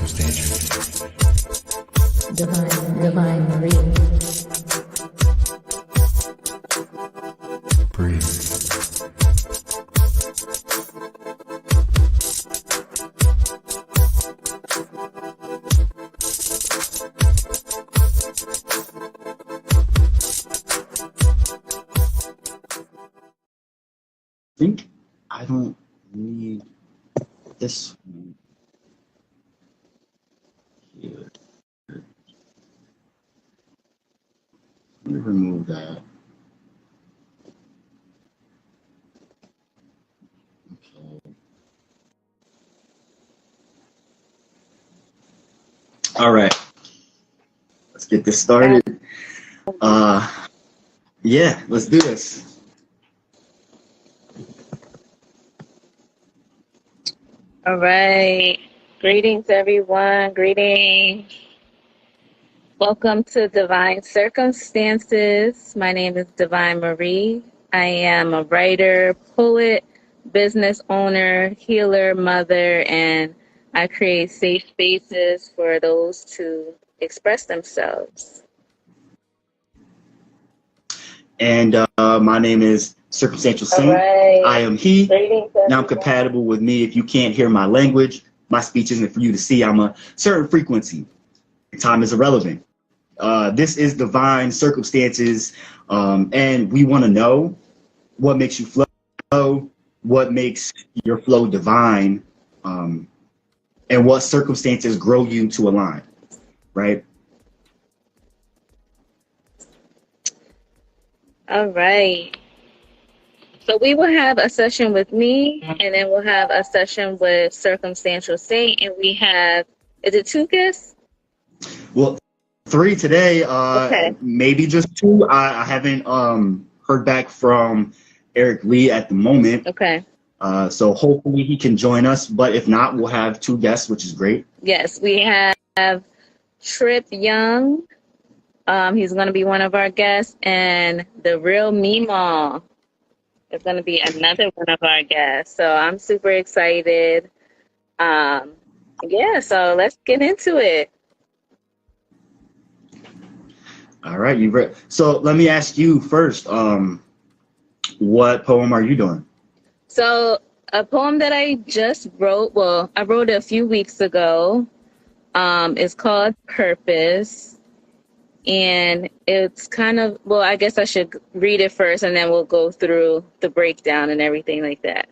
Circumstantial. Divine Marie. Breathe. I think I don't need this one here. Let me remove that. Okay. All right. Let's get this started. Yeah, let's do this. All right. Greetings, everyone. Greetings. Welcome to Divine Circumstances. My name is Divine Marie. I am a writer, poet, business owner, healer, mother, and I create safe spaces for those to express themselves. And my name is Circumstantial Saint. Right. I am he. Greetings, Now I'm compatible with me. If you can't hear my language, my speech isn't for you to see. I'm a certain frequency. Time is irrelevant. This is Divine Circumstances, and we want to know what makes you flow, what makes your flow divine, and what circumstances grow you to align, right? All right. So we will have a session with me, and then we'll have a session with Circumstantial Saint, and we have, is it 2 guests? Well, 3 today, Okay. maybe just 2. I haven't heard back from Eric Lee at the moment. Okay. So hopefully he can join us, but if not, we'll have 2 guests, which is great. Yes, we have Trip Young. He's going to be one of our guests, and the real Meemaw is going to be another one of our guests. So I'm super excited. Yeah, so let's get into it. All right, you ready? So let me ask you first, what poem are you doing? So a poem that I just wrote, well, I wrote it a few weeks ago. It's called Purpose. And it's kind of, well, I guess I should read it first and then we'll go through the breakdown and everything like that.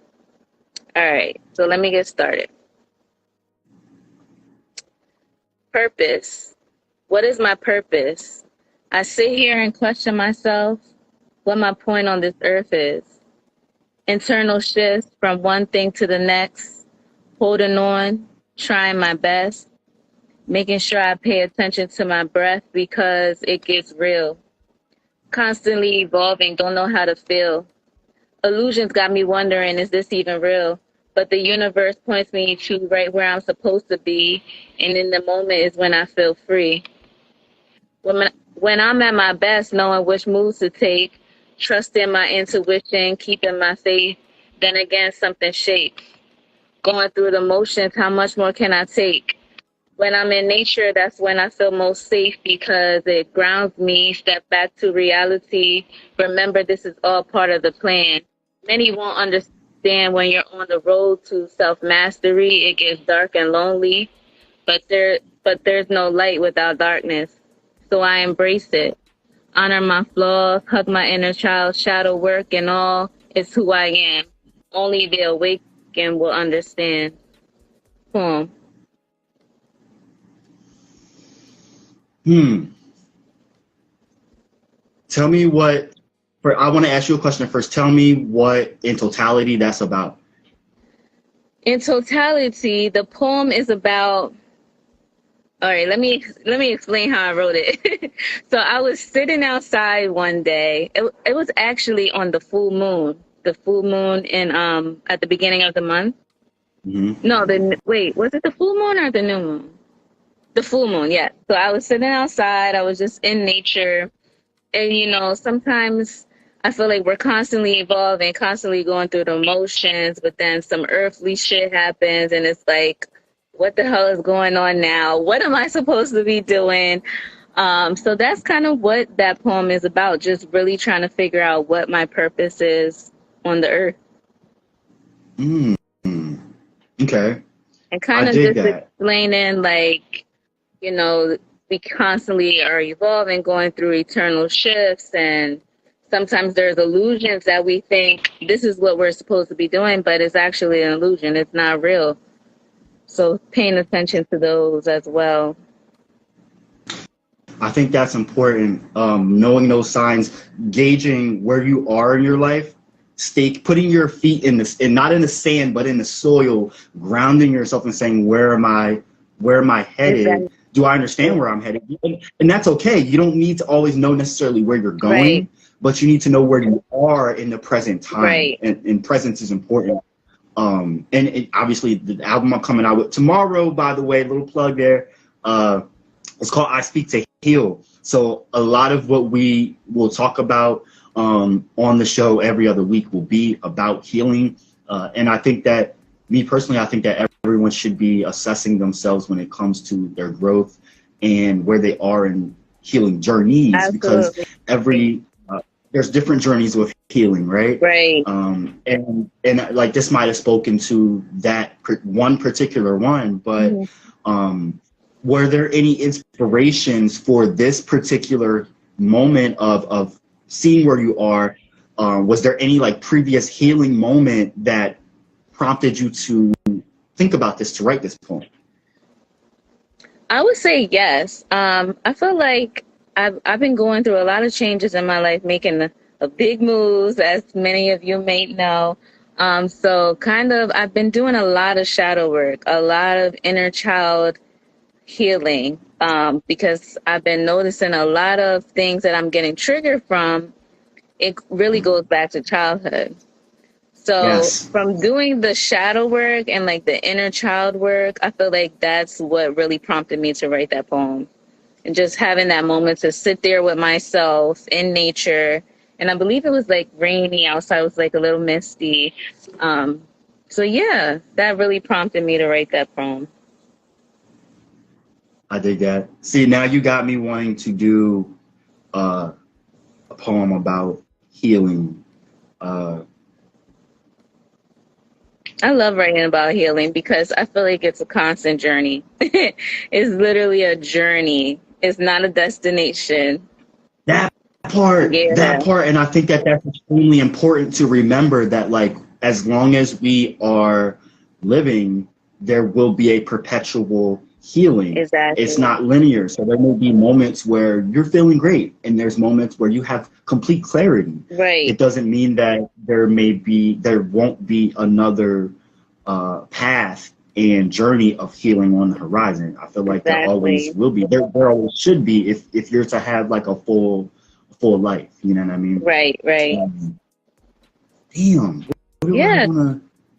All right, so let me get started. Purpose. What is my purpose? I sit here and question myself what my point on this earth is. Internal shifts from one thing to the next, holding on, trying my best, making sure I pay attention to my breath because it gets real. Constantly evolving, don't know how to feel. Illusions got me wondering, is this even real? But the universe points me to right where I'm supposed to be, and in the moment is when I feel free. When I'm at my best, knowing which moves to take, trusting my intuition, keeping my faith, then again something shakes. Going through the motions, how much more can I take? When I'm in nature, that's when I feel most safe because it grounds me, step back to reality. Remember, this is all part of the plan. Many won't understand when you're on the road to self-mastery. It gets dark and lonely, but there's no light without darkness. So I embrace it. Honor my flaws, hug my inner child, shadow work and all. It's who I am. Only the awakened will understand. Poem. Tell me what, I want to ask you a question first. Tell me what in totality that's about. In totality, the poem is about, all right, let me explain how I wrote it. So I was sitting outside one day. It was actually on the full moon in at the beginning of the month. Mm-hmm. No, wait, was it the full moon or the new moon? The full moon, yeah. So I was sitting outside. I was just in nature. And, sometimes I feel like we're constantly evolving, constantly going through the motions, but then some earthly shit happens and it's like what the hell is going on now? What am I supposed to be doing? So that's kind of what that poem is about, just really trying to figure out what my purpose is on the earth. Mm. Okay. And I kind of dig just that. explaining, like, you know, we constantly are evolving, going through eternal shifts, and sometimes there's illusions that we think this is what we're supposed to be doing, but it's actually an illusion. It's not real. So paying attention to those as well. I think that's important. Knowing those signs, gauging where you are in your life, putting your feet in this, and not in the sand, but in the soil, grounding yourself and saying, where am I headed? Exactly. Do I understand where I'm headed? And that's okay. You don't need to always know necessarily where you're going, Right. but you need to know where you are in the present time. Right. And presence is important. And obviously the album I'm coming out with tomorrow, by the way, little plug there. It's called I Speak to Heal. So a lot of what we will talk about on the show every other week will be about healing. And I think that, me personally, I think that everyone should be assessing themselves when it comes to their growth and where they are in healing journeys. Absolutely. Because there's different journeys with healing, right? Right. And like this might have spoken to that one particular one, but were there any inspirations for this particular moment of seeing where you are? Was there any like previous healing moment that prompted you to think about this, to write this poem? I would say yes. I feel like I've been going through a lot of changes in my life, making a big moves, as many of you may know. So kind of, I've been doing a lot of shadow work, a lot of inner child healing, because I've been noticing a lot of things that I'm getting triggered from. It really goes back to childhood. So Yes. from doing the shadow work and like the inner child work, I feel like that's what really prompted me to write that poem. And just having that moment to sit there with myself in nature. And I believe it was like rainy outside, it was like a little misty. So yeah, that really prompted me to write that poem. I dig that. See, now you got me wanting to do a poem about healing. I love writing about healing because I feel like it's a constant journey. It's literally a journey. It's not a destination. That part, and I think that that's extremely important to remember, that like as long as we are living, there will be a perpetual healing. Exactly. It's not linear. So there may be moments where you're feeling great, and there's moments where you have complete clarity. Right. It doesn't mean that there won't be another path and journey of healing on the horizon. I feel like there always will be. There always should be, if you're to have like a full life. You know what I mean? Right. Damn.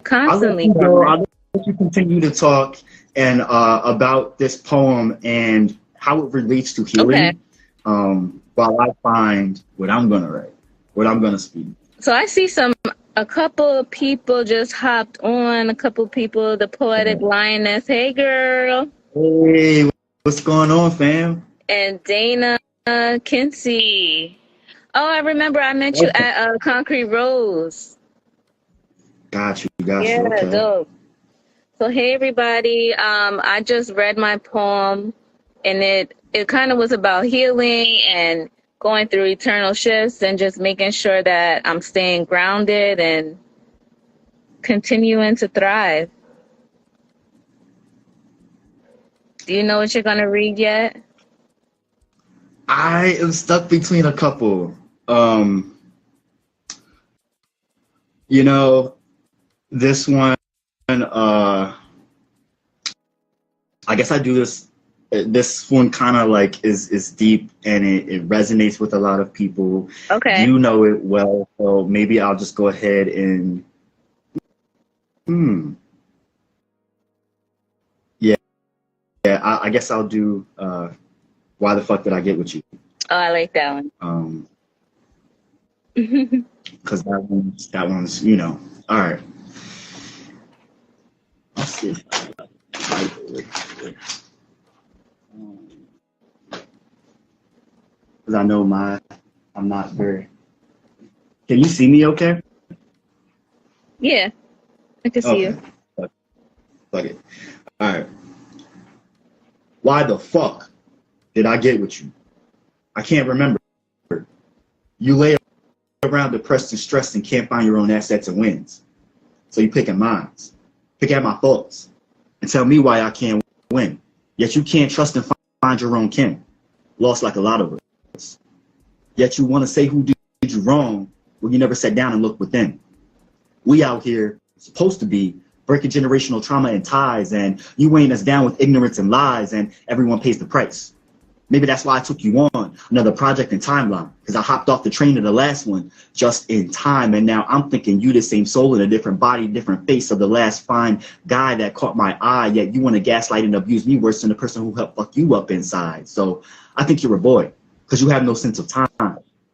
Constantly. I'll let you continue to talk and about this poem and how it relates to healing. Okay. While I find what I'm gonna write, what I'm gonna speak. So I see a couple of people just hopped on. A couple of people, the Poetic Lioness. Hey, girl. Hey, what's going on, fam? And Dana Kinsey. Oh, I remember I met you at Concrete Rose. Got you. Yeah, okay. Dope. So hey, everybody. I just read my poem, and it kind of was about healing and going through eternal shifts and just making sure that I'm staying grounded and continuing to thrive. Do you know what you're going to read yet? I am stuck between a couple. This one, I guess I do this. This one kind of like is deep, and it resonates with a lot of people. Okay. You know it well, so maybe I'll just go ahead and I guess I'll do Why the Fuck Did I Get With You? Oh, I like that one. Because that one's all right. Let's see if I Because I know I'm not very. Can you see me okay? Yeah, I can see you. Fuck it. All right. Why the fuck did I get with you? I can't remember. You lay around depressed and stressed and can't find your own assets and wins. So you pick at mine. Pick at my thoughts. And tell me why I can't win. Yet you can't trust and find your own kin. Lost like a lot of us. Yet you want to say who did you wrong when you never sat down and looked within. We out here supposed to be breaking generational trauma and ties, and you weighing us down with ignorance and lies, and everyone pays the price. Maybe that's why I took you on another project and timeline, because I hopped off the train of the last one just in time, and now I'm thinking you the same soul in a different body, different face of the last fine guy that caught my eye, yet you want to gaslight and abuse me worse than the person who helped fuck you up inside. So I think you're a boy, because you have no sense of time.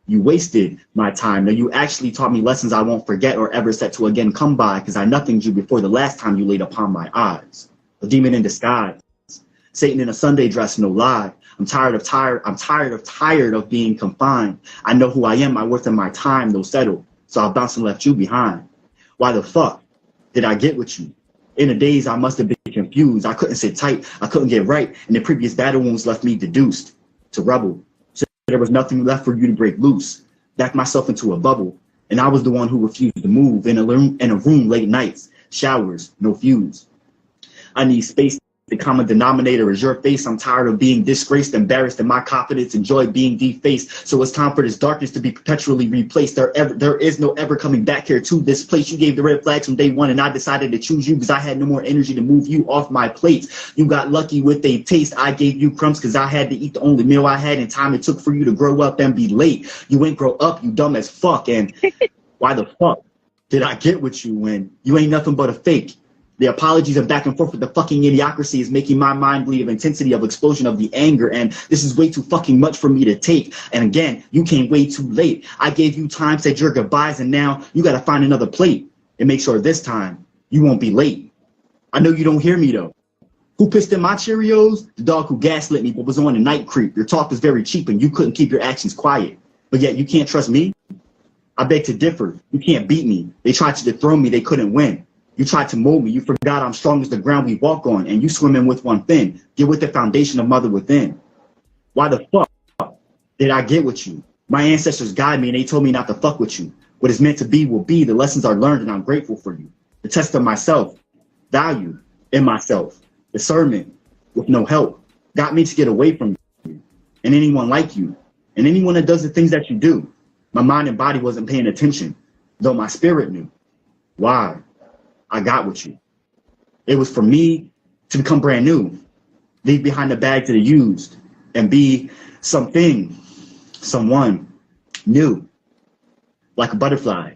You wasted my time. Now you actually taught me lessons I won't forget or ever set to again come by, because I nothinged you before the last time you laid upon my eyes. A demon in disguise, Satan in a Sunday dress, no lie. I'm tired of being confined. I know who I am, my worth and my time, no settle. So I bounced and left you behind. Why the fuck did I get with you? In the days I must have been confused. I couldn't sit tight, I couldn't get right, and the previous battle wounds left me deduced to rebel. There was nothing left for you to break loose. Backed myself into a bubble, and I was the one who refused to move in a room late nights, showers, no fuse. I need space. The common denominator is your face. I'm tired of being disgraced, embarrassed, and my confidence and joy being defaced. So it's time for this darkness to be perpetually replaced. There is no ever coming back here to this place. You gave the red flags from day one, and I decided to choose you because I had no more energy to move you off my plate. You got lucky with a taste. I gave you crumbs because I had to eat the only meal I had, and time it took for you to grow up and be late. You ain't grow up, you dumb as fuck. And why the fuck did I get with you when you ain't nothing but a fake? The apologies and back and forth with the fucking idiocracy is making my mind bleed of intensity of explosion of the anger, and this is way too fucking much for me to take. And again, you came way too late. I gave you time, said your goodbyes, and now you gotta find another plate and make sure this time you won't be late. I know you don't hear me though. Who pissed in my Cheerios? The dog who gaslit me but was on a night creep. Your talk is very cheap and you couldn't keep your actions quiet. But yet you can't trust me? I beg to differ. You can't beat me. They tried to dethrone me, they couldn't win. You tried to mold me. You forgot I'm strong as the ground we walk on, and you swim in with one fin. Get with the foundation of mother within. Why the fuck did I get with you? My ancestors guide me, and they told me not to fuck with you. What is meant to be will be. The lessons are learned, and I'm grateful for you. The test of myself, value in myself, discernment with no help, got me to get away from you and anyone like you, and anyone that does the things that you do. My mind and body wasn't paying attention, though my spirit knew. Why? I got with you. It was for me to become brand new, leave behind the bags that are used, and be something, someone new, like a butterfly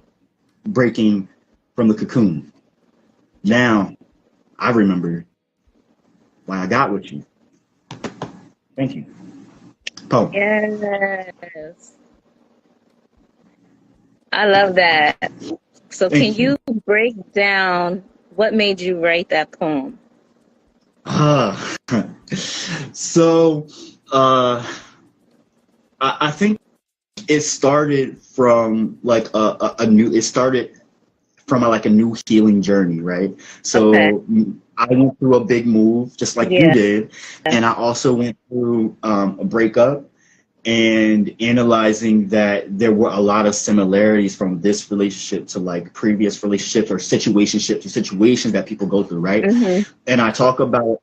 breaking from the cocoon. Now I remember why I got with you. Thank you. Poem. Yes. I love that. So can you break down what made you write that poem? So I think it started from like a new healing journey, right? So I went through a big move just like you did, and I also went through a breakup, and analyzing that there were a lot of similarities from this relationship to like previous relationships or situationships or situations that people go through, right? Mm-hmm. And I talk about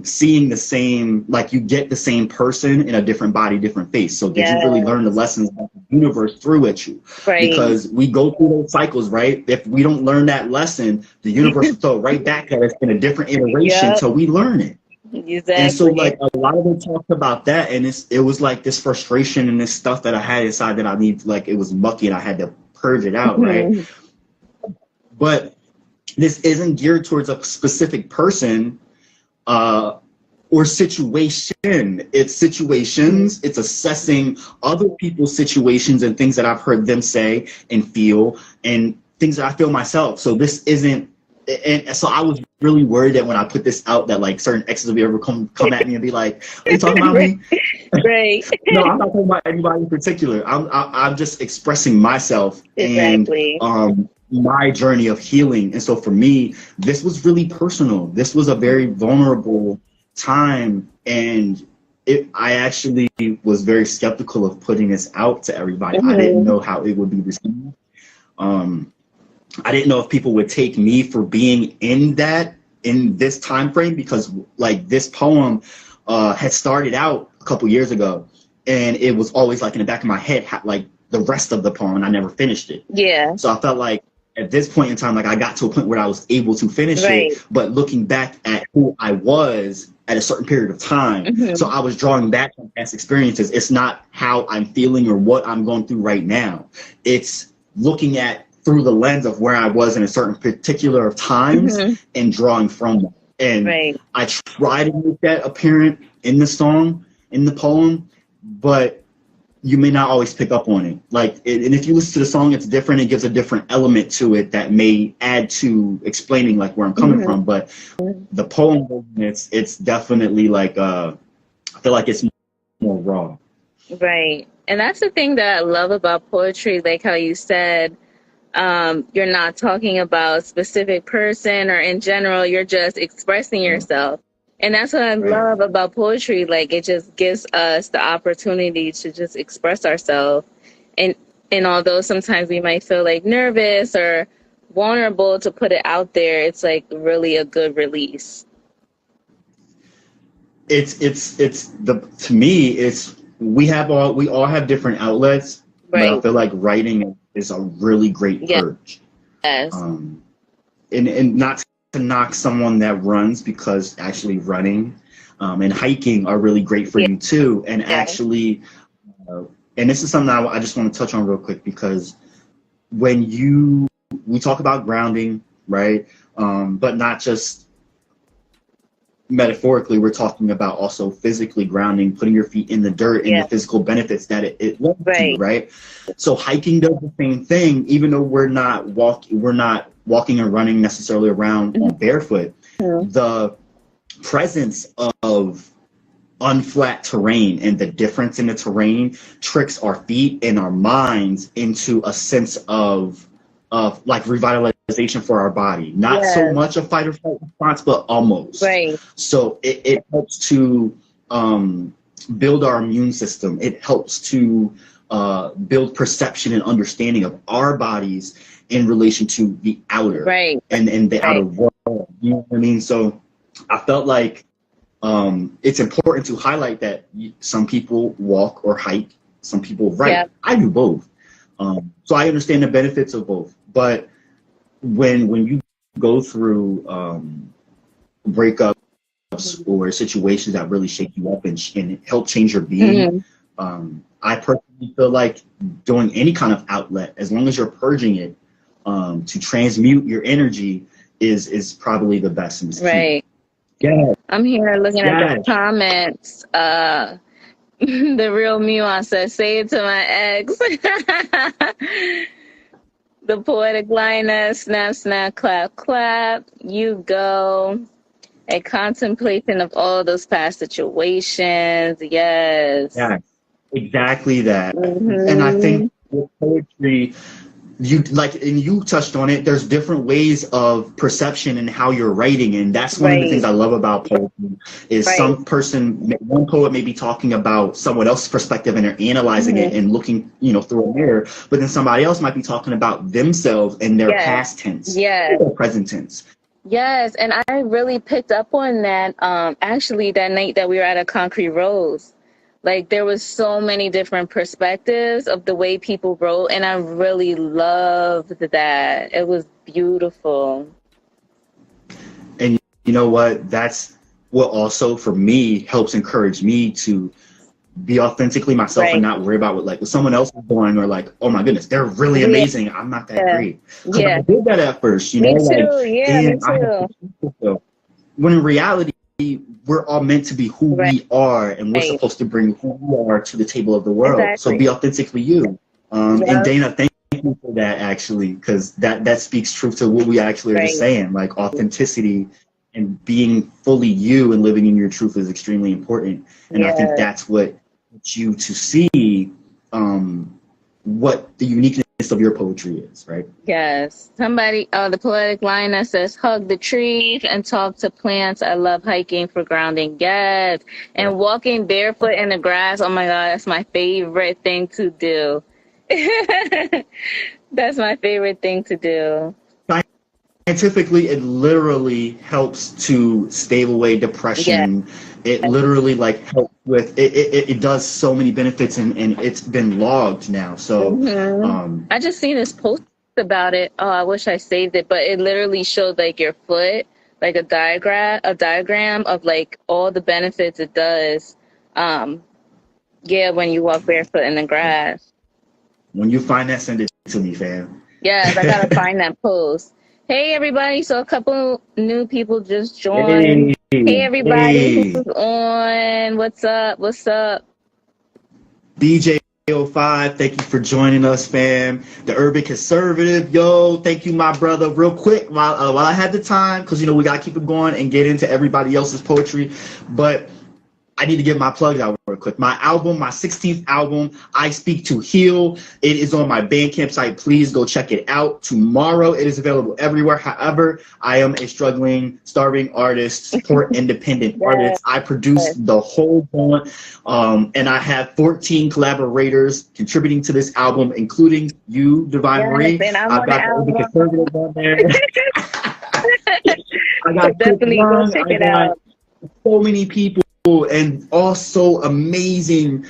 seeing the same, like you get the same person in a different body, different face. So did you really learn the lessons that the universe threw at you? Right. Because we go through those cycles, right? If we don't learn that lesson, the universe will throw it right back at us in a different iteration till we learn it. Exactly. And so like a lot of it talked about that, and it was like this frustration and this stuff that I had inside that I need, like it was mucky and I had to purge it out, right? But this isn't geared towards a specific person or situation. It's situations, it's assessing other people's situations and things that I've heard them say and feel and things that I feel myself. So this isn't, and so I was really worried that when I put this out that like certain exes will be ever come at me and be like, are you talking about me? Right. No, I'm not talking about anybody in particular. I'm just expressing myself Exactly. and my journey of healing. And so for me, this was really personal. This was a very vulnerable time, and I actually was very skeptical of putting this out to everybody. I didn't know how it would be received. I didn't know if people would take me for being in this time frame, because like this poem had started out a couple years ago, and it was always like in the back of my head, like the rest of the poem, and I never finished it. Yeah. So I felt like at this point in time, like I got to a point where I was able to finish it, but looking back at who I was at a certain period of time. So I was drawing back on past experiences. It's not how I'm feeling or what I'm going through right now. It's looking at through the lens of where I was in a certain particular of times and drawing from that. And I try to make that apparent in the song, in the poem, but you may not always pick up on it. Like, and if you listen to the song, it's different. It gives a different element to it that may add to explaining like where I'm coming from. But the poem, it's definitely like, I feel like it's more raw. Right. And that's the thing that I love about poetry, like how you said, you're not talking about a specific person or in general, you're just expressing yourself. And that's what I love about poetry. Like, it just gives us the opportunity to just express ourselves. And although sometimes we might feel like nervous or vulnerable to put it out there, it's like really a good release. To me, it's, we all have different outlets, but I feel like writing is a really great purge. Yes. And not to knock someone that runs, because actually running and hiking are really great for you too. And actually, and this is something I just want to touch on real quick, because when we talk about grounding, right? But not just metaphorically, we're talking about also physically grounding, putting your feet in the dirt and the physical benefits that it lends to, right? So hiking does the same thing, even though we're not walking and running necessarily around barefoot. The presence of unflat terrain and the difference in the terrain tricks our feet and our minds into a sense of like revitalization for our body. Not so much a fight or flight response, but almost. So it helps to build our immune system. It helps to build perception and understanding of our bodies in relation to the outer and the outer world. You know what I mean? So I felt like it's important to highlight that some people walk or hike, some people write. I do both. So I understand the benefits of both. But when you go through breakups or situations that really shake you up and help change your being, I personally feel like doing any kind of outlet, as long as you're purging it, to transmute your energy is probably the best. Right. Yeah. I'm here looking at the comments. The real Muon says, say it to my ex. The poetic lioness, snap, snap, clap, clap. You go. A contemplation of all those past situations. Yes. Yeah, exactly that. And I think with poetry, you touched on it, there's different ways of perception and how you're writing, and that's one of the things I love about poetry is one poet may be talking about someone else's perspective and they're analyzing it and looking through a mirror, but then somebody else might be talking about themselves and their past tense, their present tense. Yes, and I really picked up on that actually that night that we were at a Concrete Rose. Like, there was so many different perspectives of the way people wrote, and I really loved that. It was beautiful. And you know what? That's what also, for me, helps encourage me to be authentically myself and not worry about what someone else is doing, or like, oh my goodness, they're really amazing. I'm not that great. I did that at first, Me too. Me too. When in reality, we're all meant to be who we are, and we're supposed to bring who we are to the table of the world. So be authentically you. And Dana, thank you for that, actually, because that speaks truth to what we actually are just saying. Like, authenticity and being fully you and living in your truth is extremely important. And I think that's what you to see what the uniqueness of your poetry is, right? Yes. Somebody, the poetic line that says, hug the trees and talk to plants. I love hiking for grounding. Yes. And walking barefoot in the grass. Oh my God, that's my favorite thing to do. That's my favorite thing to do. Scientifically, it literally helps to stave away depression. It literally like helps with it does so many benefits, and it's been logged now. So I just seen this post about it. Oh, I wish I saved it, but it literally showed like your foot, like a diagram of like all the benefits it does. When you walk barefoot in the grass. When you find that, send it to me, fam. Yes, I gotta find that post. Hey everybody, so a couple new people just joined. Hey everybody who's on. What's up? What's up? BJ05, thank you for joining us, fam. The Urban Conservative, yo, thank you, my brother. Real quick, while I had the time, because we gotta keep it going and get into everybody else's poetry, but I need to get my plugs out real quick. My album, my 16th album, I Speak to Heal. It is on my Bandcamp site. Please go check it out. Tomorrow, it is available everywhere. However, I am a struggling, starving artist, support independent artist. I produced the whole one, and I have 14 collaborators contributing to this album, including you, Divine Marie. I've got the Conservative on there. I got definitely go check it out. So many people. And also amazing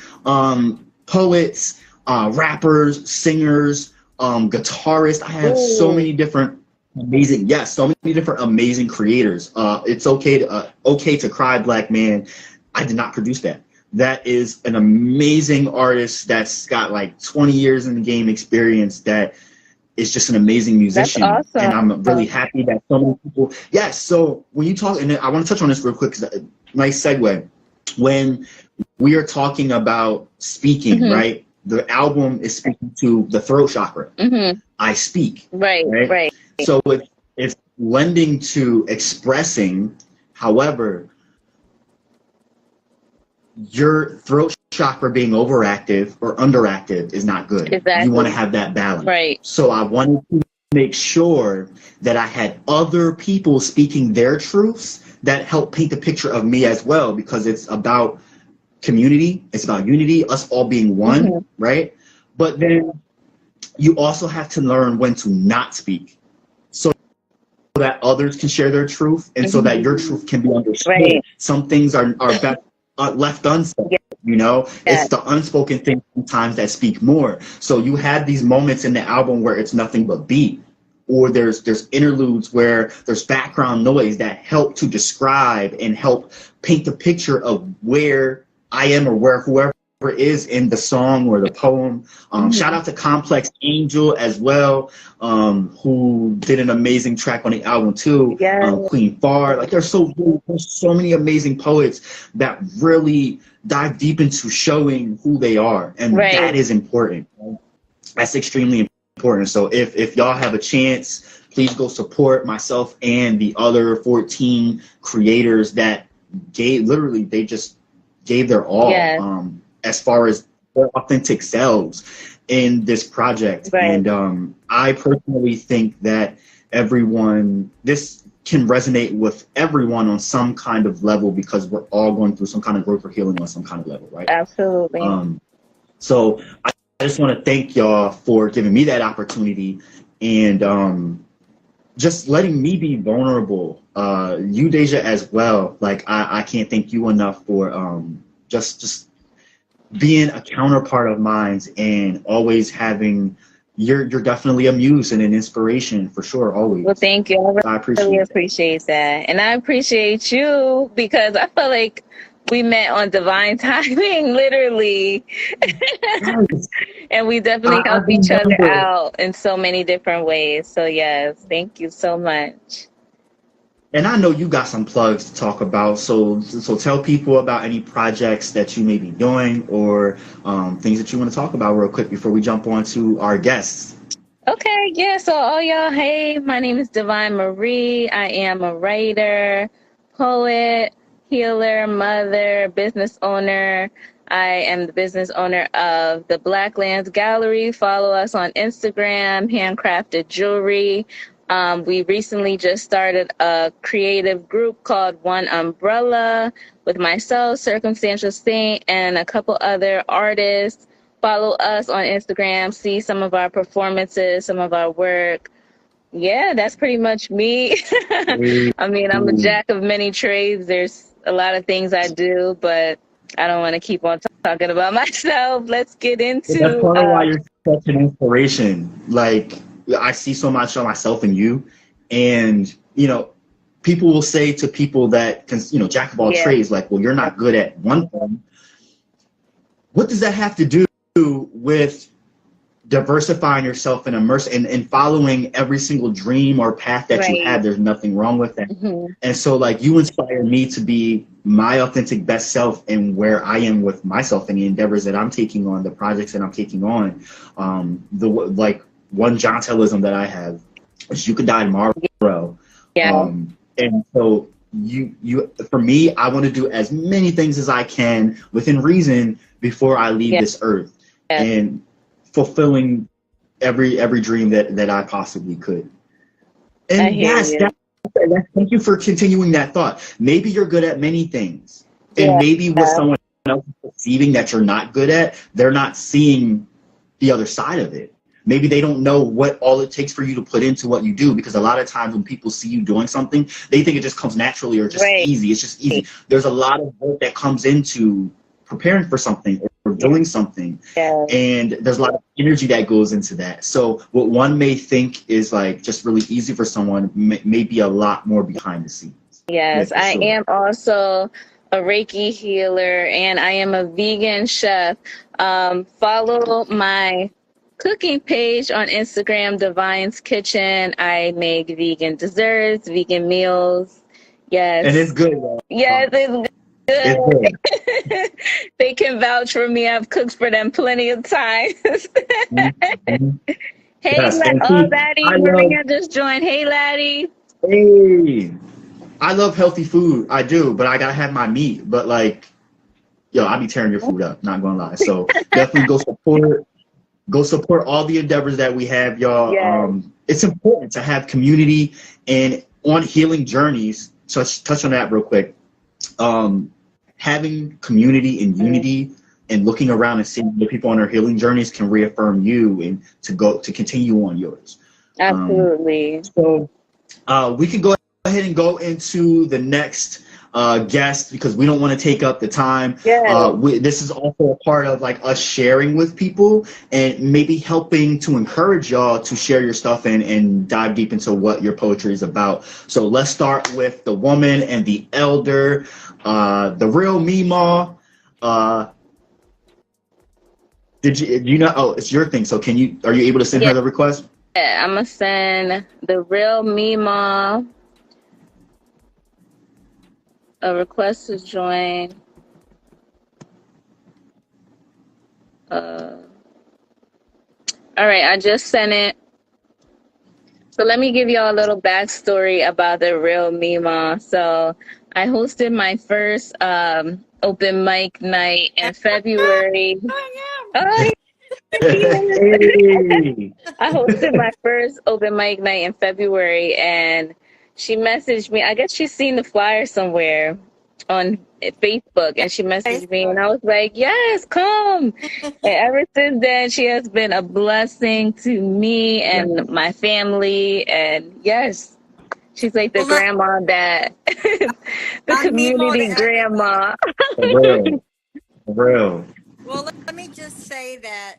poets, rappers, singers, guitarists. I have so many different amazing creators. It's okay to cry, black man. I did not produce that. That is an amazing artist that's got like 20 years in the game experience, that is just an amazing musician. That's awesome. And I'm really happy that so many people. Yes. So when you talk, and I want to touch on this real quick, because nice segue. When we are talking about speaking, right? The album is speaking to the throat chakra. I speak. Right. So it's lending to expressing. However, your throat chakra being overactive or underactive is not good. Exactly. You want to have that balance. Right. So I wanted to make sure that I had other people speaking their truths that help paint the picture of me as well, because it's about community, it's about unity, us all being one, right? But then you also have to learn when to not speak, so that others can share their truth, and so that your truth can be understood. Right. Some things are best left unsaid. It's the unspoken things sometimes that speak more. So you had these moments in the album where it's nothing but beat, or there's interludes where there's background noise that help to describe and help paint the picture of where I am, or where whoever is in the song or the poem. Shout out to Complex Angel as well, who did an amazing track on the album too. Queen Far. Like there's so many amazing poets that really dive deep into showing who they are, and that is important. That's extremely important. So if y'all have a chance, please go support myself and the other 14 creators that they just gave their all, as far as their authentic selves in this project. And I personally think that this can resonate with everyone on some kind of level, because we're all going through some kind of growth or healing on some kind of level, right? Absolutely. So I just want to thank y'all for giving me that opportunity, and just letting me be vulnerable. You, Deja, as well. Like I can't thank you enough for just being a counterpart of mine, and always having. You're definitely a muse and an inspiration for sure, always. Well, thank you. I really appreciate that. And I appreciate you, because I felt like we met on divine timing, literally. And we definitely help each other out in so many different ways. So yes, thank you so much. And I know you got some plugs to talk about, so tell people about any projects that you may be doing, or things that you want to talk about real quick before we jump on to our guests. Okay, yeah, so all y'all, hey, my name is Divine Marie. I am a writer, poet, healer, mother, business owner. I am the business owner of the Black Lands Gallery. Follow us on Instagram, handcrafted jewelry. We recently just started a creative group called One Umbrella with myself, Circumstantial Saint, and a couple other artists. Follow us on Instagram, see some of our performances, some of our work. Yeah, that's pretty much me. I mean, I'm a jack of many trades. There's a lot of things I do, but I don't want to keep on talking about myself. Let's get That's into part of why you're such an inspiration. Like, I see so much of myself in you, and people will say to people that can, jack of all trades, like, well, you're not good at one thing. What does that have to do with diversifying yourself and and following every single dream or path that you have? There's nothing wrong with that. And so, like, you inspire me to be my authentic best self and where I am with myself and the endeavors that I'm taking on, the projects that I'm taking on. Like, one John Tellism that I have is, you could die tomorrow. And so for me, I want to do as many things as I can within reason before I leave this earth, and fulfilling every dream that I possibly could. And yes, thank you for continuing that thought. Maybe you're good at many things, and maybe what someone else is perceiving that you're not good at, they're not seeing the other side of it. Maybe they don't know what all it takes for you to put into what you do, because a lot of times when people see you doing something, they think it just comes naturally or just easy. It's just easy. There's a lot of work that comes into preparing for something or doing something, and there's a lot of energy that goes into that. So what one may think is like just really easy for someone may be a lot more behind the scenes. Yes, I am also a Reiki healer, and I am a vegan chef. Follow my cooking page on Instagram, Divine's Kitchen. I make vegan desserts, vegan meals. Yes. And it's good, y'all. Yes, it's good. They can vouch for me. I've cooked for them plenty of times. Hey, Laddie. Maria just joined. Hey, Laddie. Hey. I love healthy food. I do, but I gotta have my meat. But like, I be tearing your food up, not gonna lie. So definitely go support all the endeavors that we have, y'all. It's important to have community, and on healing journeys, touch on that real quick. Having community and unity and looking around and seeing the people on their healing journeys can reaffirm you and to continue on yours. Absolutely. So we can go ahead and go into the next guest, because we don't want to take up the time. This is also a part of like us sharing with people and maybe helping to encourage y'all to share your stuff and dive deep into what your poetry is about. So let's start with the woman and the elder, the real Mima. Do you know? Oh, it's your thing. So are you able to send her the request? Yeah, I'm gonna send the real Mima a request to join. All right, I just sent it. So let me give y'all a little backstory about the real Mima. So I hosted my first open mic night in February. I hosted my first open mic night in February, and she messaged me. I guess she's seen the flyer somewhere on Facebook, and she messaged me, and I was like, yes, come. And ever since then, she has been a blessing to me and my family. And yes, she's like the grandma that the community grandma. For real. Well, let me just say that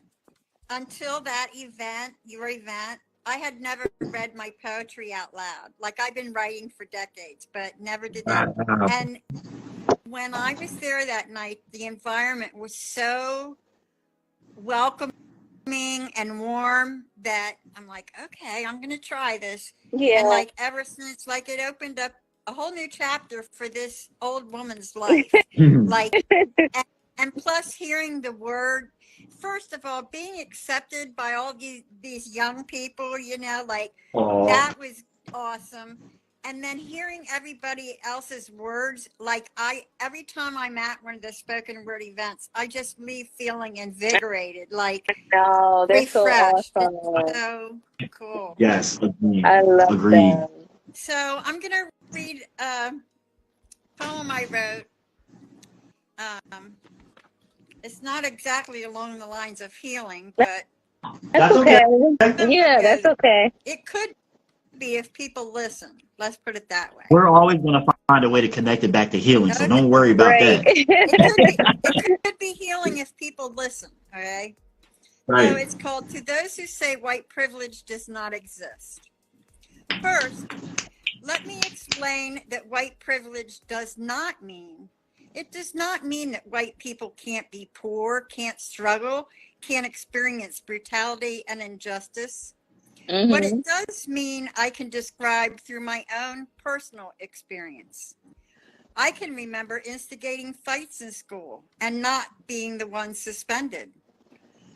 until that event, your event, I had never read my poetry out loud. Like, I've been writing for decades, but never did that. And when I was there that night, the environment was so welcoming and warm that I'm like, okay, I'm going to try this. And like, ever since, like, it opened up a whole new chapter for this old woman's life. Like, and plus hearing the word first of all, being accepted by all these young people, you know, like Oh, that was awesome. And then hearing everybody else's words, like every time I'm at one of the spoken word events, I just leave feeling invigorated, like No, they're so refreshed. awesome. It's so cool. yes, agreed. I love Agreed. them. So I'm going to read a poem I wrote. It's not exactly along the lines of healing, but That's okay. Yeah, okay. that's okay. It could be if people listen. Let's put it that way. We're always going to find a way to connect it back to healing, so don't worry about Right. that. It could be healing if people listen. Okay. So Right. it's called "To Those Who Say White Privilege Does Not Exist." First, let me explain that white privilege does not mean. It does not mean that white people can't be poor, can't struggle, can't experience brutality and injustice. What it does mean, I can describe through my own personal experience. I can remember instigating fights in school and not being the one suspended.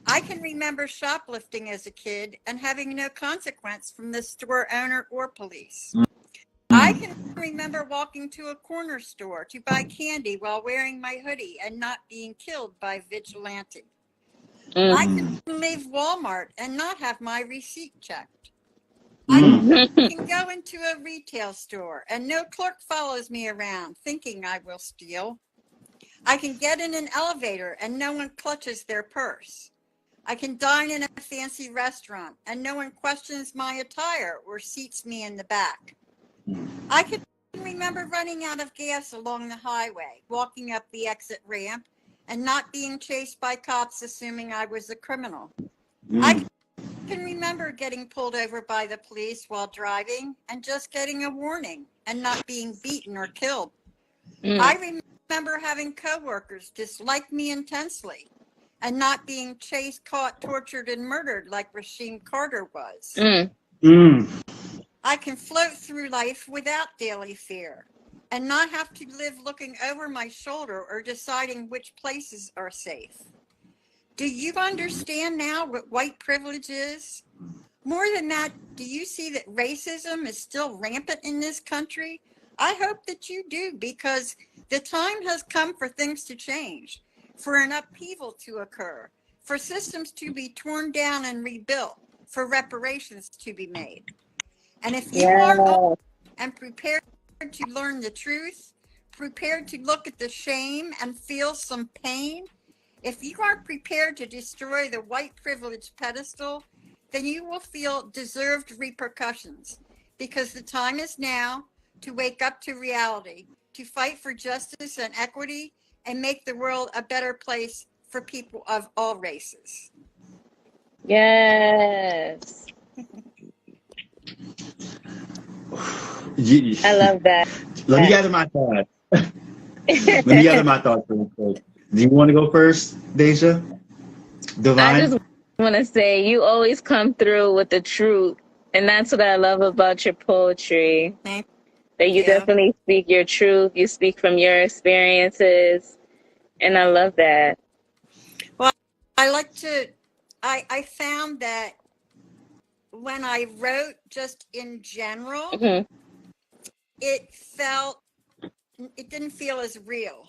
I can remember shoplifting as a kid and having no consequence from the store owner or police. I can remember walking to a corner store to buy candy while wearing my hoodie and not being killed by vigilante. I can leave Walmart and not have my receipt checked. I can go into a retail store and no clerk follows me around thinking I will steal. I can get in an elevator and no one clutches their purse. I can dine in a fancy restaurant and no one questions my attire or seats me in the back. I can remember running out of gas along the highway, walking up the exit ramp, and not being chased by cops assuming I was a criminal. I can remember getting pulled over by the police while driving and just getting a warning and not being beaten or killed. I remember having coworkers dislike me intensely and not being chased, caught, tortured, and murdered like Rasheen Carter was. I can float through life without daily fear and not have to live looking over my shoulder or deciding which places are safe. Do you understand now what white privilege is? More than that, do you see that racism is still rampant in this country? I hope that you do, because the time has come for things to change, for an upheaval to occur, for systems to be torn down and rebuilt, for reparations to be made. And if you are open and prepared to learn the truth, prepared to look at the shame and feel some pain, if you aren't prepared to destroy the white privilege pedestal, then you will feel deserved repercussions, because the time is now to wake up to reality, to fight for justice and equity, and make the world a better place for people of all races. Yes. I love that. Let me gather my thoughts. Let me gather my thoughts real quick. Do you want to go first, Deja? Divine? I just want to say you always come through with the truth, and that's what I love about your poetry. Thank that you definitely speak your truth. You speak from your experiences, and I love that. Well, I found that when I wrote just in general, it didn't feel as real.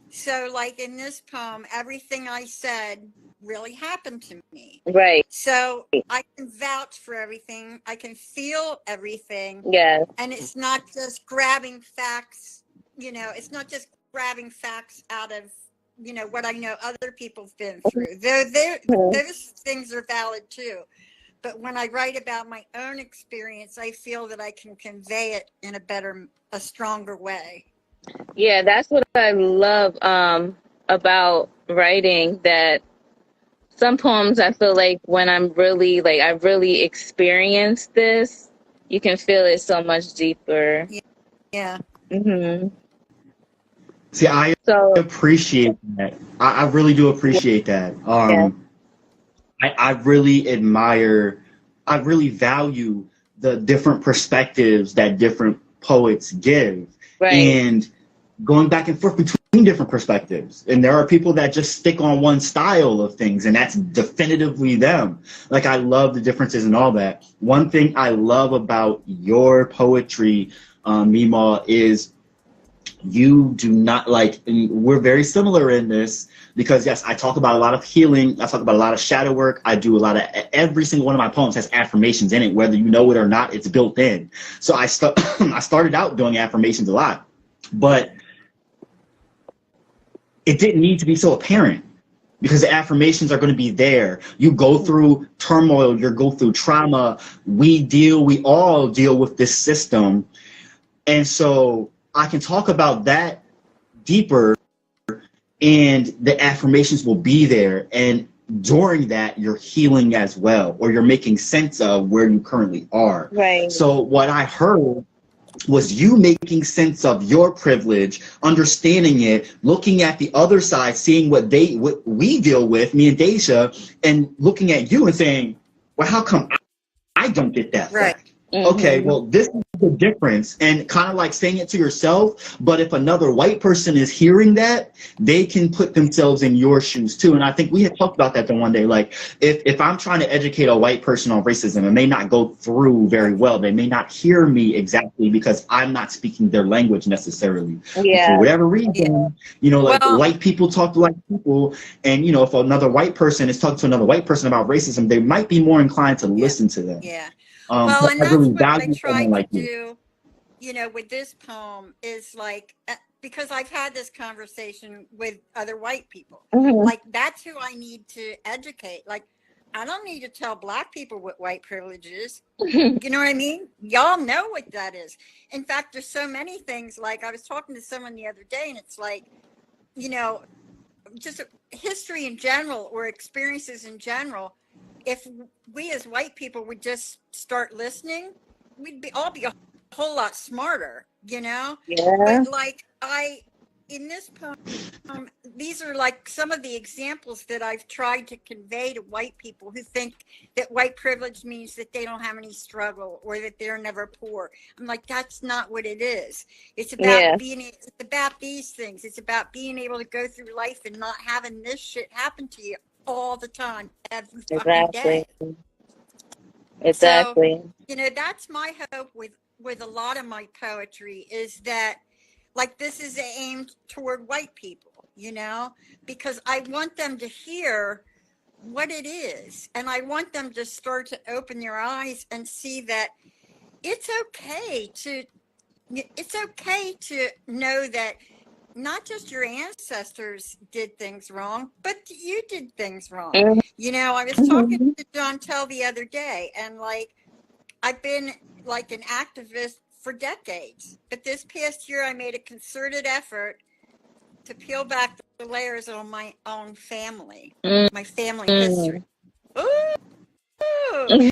So like in this poem, everything I said really happened to me. Right. So I can vouch for everything. I can feel everything. Yes. And it's not just grabbing facts, it's not just grabbing facts out of, what I know other people's been through. Those things are valid too. But when I write about my own experience, I feel that I can convey it in a stronger way. Yeah, that's what I love about writing, that some poems I feel like when I'm really, I really experienced this, you can feel it so much deeper. Yeah. See, I appreciate that. I really do appreciate that. I really admire, I really value the different perspectives that different poets give. Right. And going back and forth between different perspectives. And there are people that just stick on one style of things, and that's definitively them. Like, I love the differences and all that. One thing I love about your poetry, Mima, is you do not, like, we're very similar in this, because yes, I talk about a lot of healing. I talk about a lot of shadow work. I do a lot of, every single one of my poems has affirmations in it, whether you know it or not, it's built in. So I started out doing affirmations a lot, but it didn't need to be so apparent, because the affirmations are going to be there. You go through turmoil, you go through trauma. We all deal with this system. And so I can talk about that deeper, and the affirmations will be there. And during that, you're healing as well, or you're making sense of where you currently are. Right. So what I heard was you making sense of your privilege, understanding it, looking at the other side, seeing what we deal with, me and Deja, and looking at you and saying, well, how come I don't get that? Right. Okay, well, this is the difference, and kind of like saying it to yourself, but if another white person is hearing that, they can put themselves in your shoes too. And I think we had talked about that the one day, like, if I'm trying to educate a white person on racism, it may not go through very well. They may not hear me exactly because I'm not speaking their language necessarily. Yeah. For whatever reason, you know, like, white people talk to white people, and, you know, if another white person is talking to another white person about racism, they might be more inclined to listen to them. Yeah. Well, and that's what I someone tried like to you. do, you know, with this poem is like, because I've had this conversation with other white people. Like, that's who I need to educate. Like, I don't need to tell Black people what white privilege is. You know what I mean? Y'all know what that is. In fact, there's so many things. Like, I was talking to someone the other day, and it's like, you know, just history in general, or experiences in general. If we as white people would just start listening, we'd all be a whole lot smarter, you know? Yeah. But like, in this poem, these are like some of the examples that I've tried to convey to white people who think that white privilege means that they don't have any struggle, or that they're never poor. I'm like, that's not what it is. It's about it's about these things. It's about being able to go through life and not having this shit happen to you all the time, every fucking day. Exactly. So, you know, that's my hope with a lot of my poetry, is that, like, this is aimed toward white people, you know, because I want them to hear what it is, and I want them to start to open their eyes and see that it's okay to know that not just your ancestors did things wrong, but you did things wrong. You know, I was talking to John Tell the other day, and like, I've been like an activist for decades, but this past year I made a concerted effort to peel back the layers on my own family, my family history. Ooh,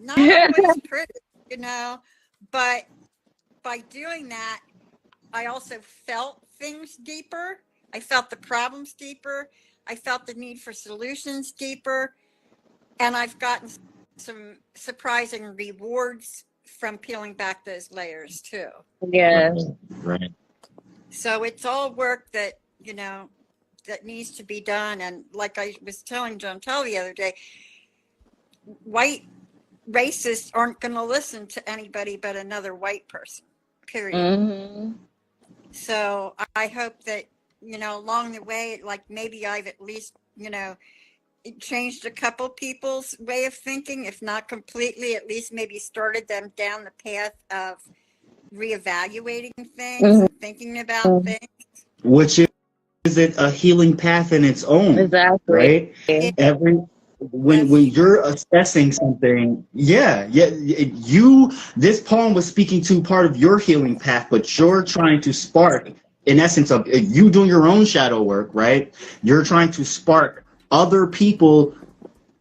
not always pretty, you know, but by doing that, I also felt things deeper. I felt the problems deeper. I felt the need for solutions deeper. And I've gotten some surprising rewards from peeling back those layers too. Yeah. Right. So it's all work that, you know, that needs to be done. And like I was telling John Tell the other day, white racists aren't going to listen to anybody but another white person, period. So I hope that, you know, along the way, like, maybe I've at least, you know, changed a couple people's way of thinking, if not completely, at least maybe started them down the path of reevaluating things and thinking about things. Which is it a healing path in its own? Exactly. Right? When you're assessing something, this poem was speaking to part of your healing path, but you're trying to spark, in essence, of you doing your own shadow work, right? You're trying to spark other people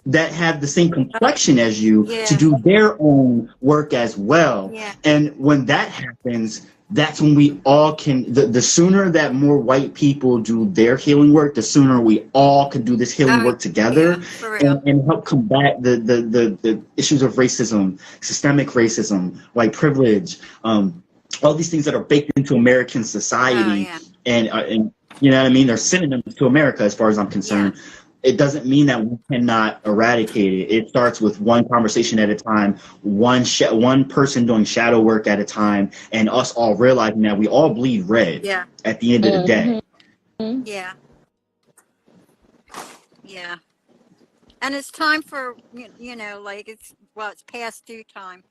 that have the same complexion as you to do their own work as well. And when that happens, that's when we all can, the sooner that more white people do their healing work, the sooner we all can do this healing work together and help combat the issues of racism, systemic racism, white privilege, all these things that are baked into American society, Oh, yeah. and you know what I mean? They're synonyms to America as far as I'm concerned. Yeah. It doesn't mean that we cannot eradicate it. It starts with one conversation at a time, one person doing shadow work at a time, and us all realizing that we all bleed red Yeah. at the end of the day. Yeah. Yeah. And it's time for, you know, like it's past due time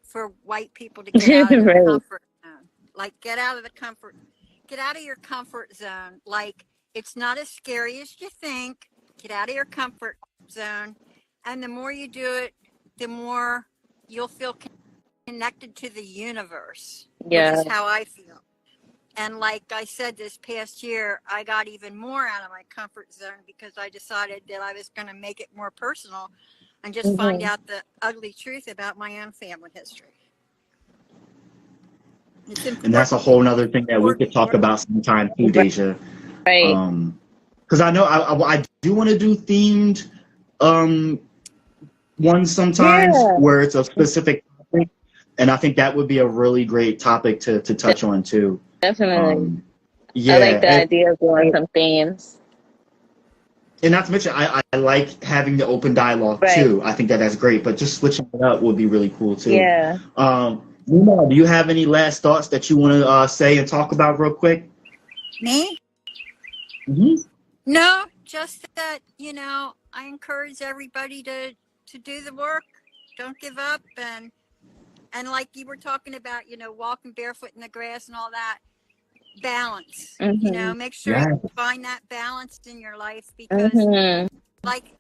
for white people to get out of their Right. comfort zone. Like get out of your comfort zone. Like it's not as scary as you think. Get out of your comfort zone. And the more you do it, the more you'll feel connected to the universe, Yeah. which is how I feel. And like I said, this past year, I got even more out of my comfort zone because I decided that I was going to make it more personal and just find out the ugly truth about my own family history. It's important. And that's a whole nother thing that we could talk about sometime too, Deja. Right. Because I know I do want to do themed ones sometimes where it's a specific topic, and I think that would be a really great topic to touch on too. Definitely. Yeah, I like the idea of doing some themes. And not to mention, I like having the open dialogue too. I think that's great, but just switching it up would be really cool too. Yeah. Numa, do you have any last thoughts that you want to say and talk about real quick? Me? Mm-hmm. No, just that, you know, I encourage everybody to do the work. Don't give up. And like you were talking about, you know, walking barefoot in the grass and all that, balance. You know, make sure you find that balance in your life because like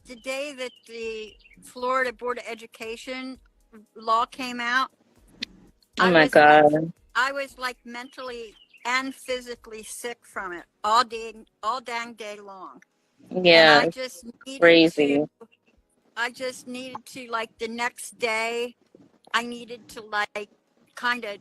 the day that the Florida Board of Education law came out, Oh my God. I was like mentally and physically sick from it all dang day long. Yeah. And I just needed crazy. I just needed to, like, the next day, I needed to, like, kind of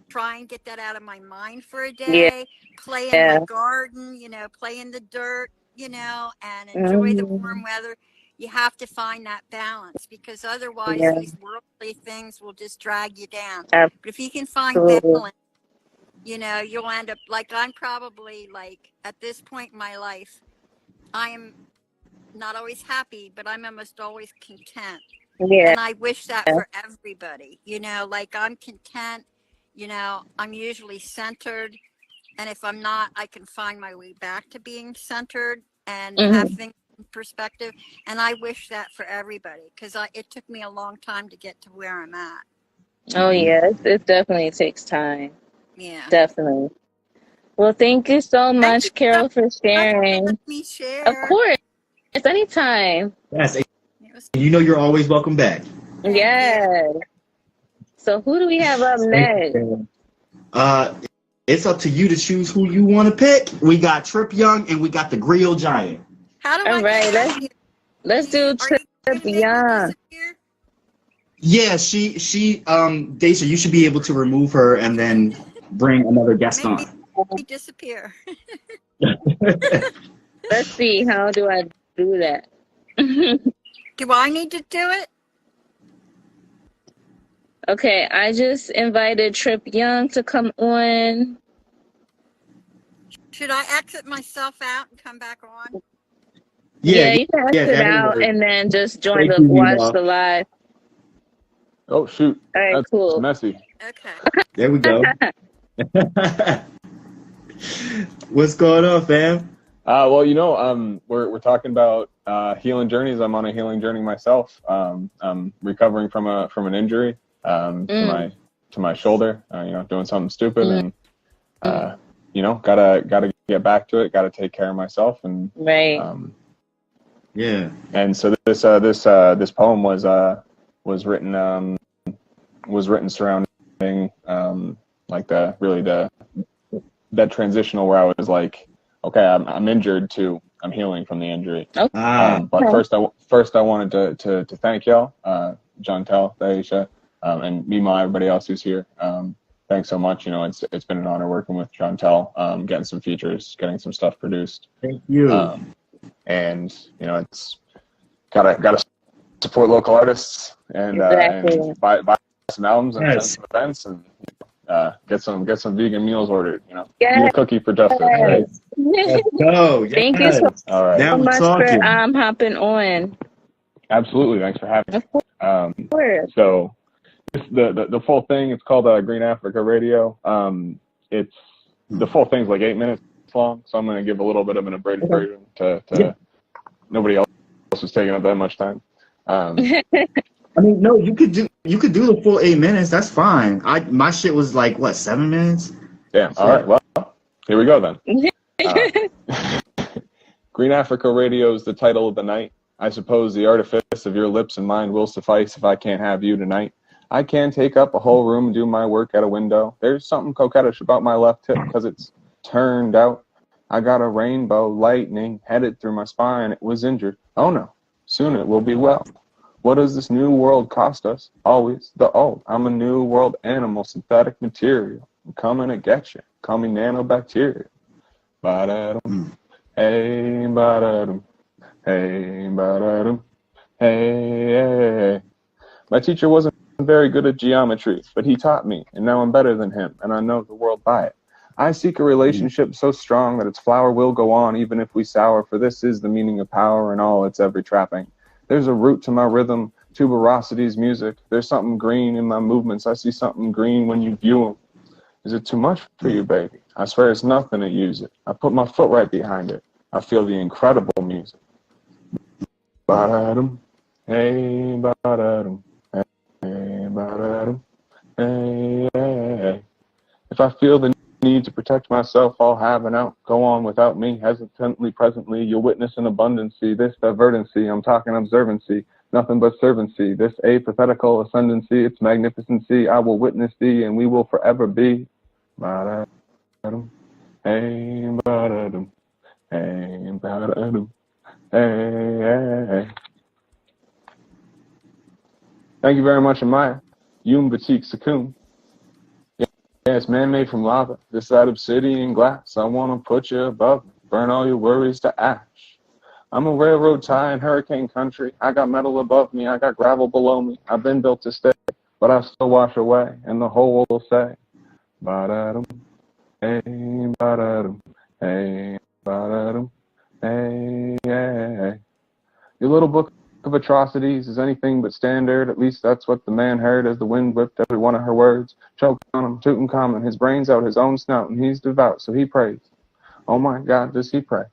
try and get that out of my mind for a day, play in my garden, you know, play in the dirt, you know, and enjoy the warm weather. You have to find that balance because otherwise these worldly things will just drag you down. But if you can find balance, you know, you'll end up, like, I'm probably, like, at this point in my life, I am not always happy, but I'm almost always content. Yeah. And I wish that for everybody, you know, like I'm content, you know, I'm usually centered. And if I'm not, I can find my way back to being centered and have things in perspective. And I wish that for everybody because it took me a long time to get to where I'm at. Oh, yeah. It definitely takes time. Yeah. Definitely. Well, thank you so much, Carol, for sharing. Let me share. Of course. It's anytime. Yes. You know you're always welcome back. Yes. So who do we have up next? It's up to you to choose who you want to pick. We got Trip Young and we got the Grill Giant. How do All right, let's do Trip Young. Yeah, she Deja, you should be able to remove her and then bring another guest on. Maybe disappear. Let's see, how do I do that? Do I need to do it? Okay, I just invited Trip Young to come on. Should I exit myself out and come back on? Yeah, you can exit out and then just join watch the live. Oh shoot! All right, that's cool. Messy. Okay. There we go. What's going on, fam? Well, you know, we're talking about healing journeys. I'm on a healing journey myself. I'm recovering from an injury to my shoulder. You know, doing something stupid, and you know, gotta get back to it. Gotta take care of myself, and yeah. And so this poem was written surrounding like that transitional where I was like, okay, I'm injured too. I'm healing from the injury. But first I wanted to thank y'all, Jontel, Daisha, and Mima, everybody else who's here. Thanks so much. You know, it's been an honor working with Jontel, getting some features, getting some stuff produced. Thank you. And you know, it's gotta support local artists and buy some albums and attend some events and get some vegan meals ordered. You know, be a Yes. cookie for justice. Right? Let's go. Yes. Thank you so All right. Now we're much talking. for hopping on. Absolutely. Thanks for having me. Of course. So the full thing, it's called Green Africa Radio. It's the full thing's like 8 minutes long, so I'm going to give a little bit of an abridged version to nobody else is taking up that much time. I mean, no, you could do the full 8 minutes. That's fine. My shit was like what, 7 minutes? Yeah. All right. Well, here we go then. Green Africa Radio is the title of the night. I suppose the artifice of your lips and mine will suffice if I can't have you tonight. I can take up a whole room and do my work at a window. There's something coquettish about my left hip because it's turned out. I got a rainbow lightning headed through my spine. It was injured. Oh no, soon it will be well. What does this new world cost us? Always the old. I'm a new world animal, synthetic material. I'm coming to get you. Call me nanobacteria. Ba-da-dum. Hey, ba-da-dum. Hey, ba-da-dum. Hey, hey, hey. My teacher wasn't very good at geometry, but he taught me, and now I'm better than him, and I know the world by it. I seek a relationship so strong that its flower will go on even if we sour, for this is the meaning of power and all its every trapping. There's a root to my rhythm, tuberosity's music. There's something green in my movements. I see something green when you view them. Is it too much for you, baby? I swear it's nothing to use it. I put my foot right behind it. I feel the incredible music. Ba-da-dum, hey, ba-da-dum, hey, ba-da-dum, hey, hey. If I feel the need to protect myself, I'll have an out. Go on without me, hesitantly, presently. You'll witness an abundancy, this divergency. I'm talking observancy, nothing but servancy. This apathetical ascendancy, its magnificency. I will witness thee, and we will forever be. Ba-da-dum, hey, ba-da-dum, hey, ba-da-dum, hey, hey, hey. Thank you very much, Amaya. Yum Batik Sakum. Yeah, it's man-made from lava. This side obsidian glass. I want to put you above me. Burn all your worries to ash. I'm a railroad tie in hurricane country. I got metal above me. I got gravel below me. I've been built to stay, but I still wash away, and the whole will say, ba-da-dum, hey, ba-da-dum, hey, ba-da-dum, hey, hey. Your little book of atrocities is anything but standard. At least that's what the man heard as the wind whipped every one of her words. Choked on him, Tutankhamun, his brains out his own snout, and he's devout, so he prays. Oh my God, does he pray?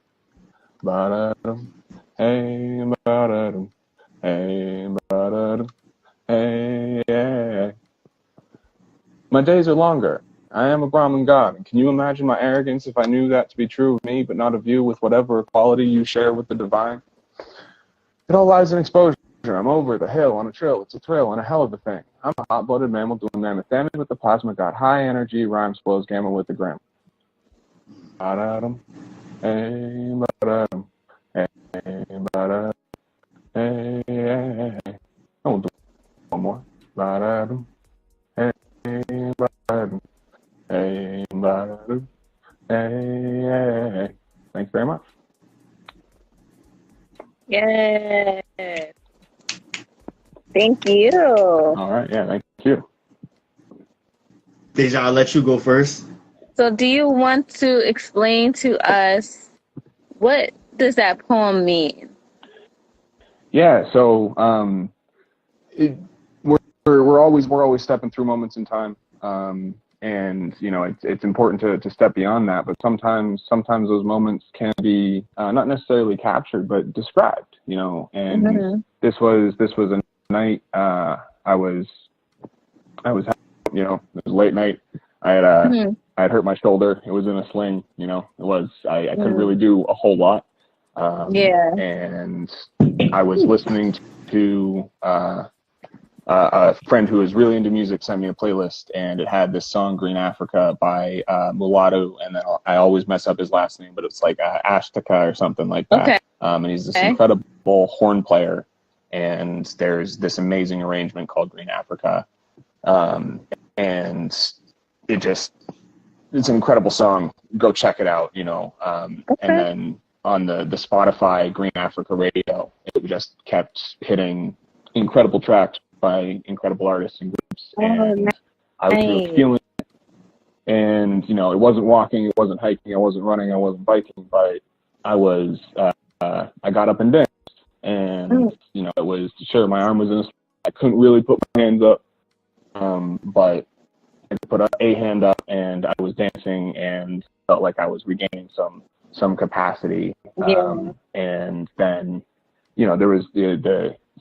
Ba-da-dum, hey, ba-da-dum, hey, ba-da-dum, hey, hey. My days are longer. I am a Brahmin god, and can you imagine my arrogance if I knew that to be true of me, but not of you, with whatever equality you share with the divine? It all lies in exposure. I'm over the hill on a trill. It's a thrill and a hell of a thing. I'm a hot-blooded mammal doing mammoth damage with the plasma god. High energy rhymes flows gamma with the gram. Ba-da-dum, hey, ba-da-dum, hey, ba-da-dum, hey, hey, hey. I won't do one more. Ba-da-dum, hey, ba-da-dum, hey, ba-da-dum, hey, hey. Thanks very much. Yes. Thank you. All right. Yeah, thank you. Deja, I'll let you go first. So do you want to explain to us what does that poem mean? Yeah, so we're always stepping through moments in time, and you know it's important to step beyond that. But sometimes those moments can be not necessarily captured, but described. You know, and this was a night I was you know, it was late night. I had hurt my shoulder. It was in a sling. You know, it was I couldn't really do a whole lot. And I was listening to a friend who was really into music sent me a playlist, and it had this song Green Africa by Mulatu, and then I always mess up his last name, but it's like Ashtaka or something like that. Okay. And he's this incredible horn player, and there's this amazing arrangement called Green Africa, and it's an incredible song. Go check it out, you know. And then on the Spotify Green Africa Radio, it just kept hitting incredible tracks by incredible artists and groups. And I was really feeling it. And, you know, it wasn't walking, it wasn't hiking, I wasn't running, I wasn't biking, but I was, I got up and danced. And, you know, it was, sure, my arm was in a, I couldn't really put my hands up, but I put a hand up and I was dancing and felt like I was regaining some capacity. And then, you know, there was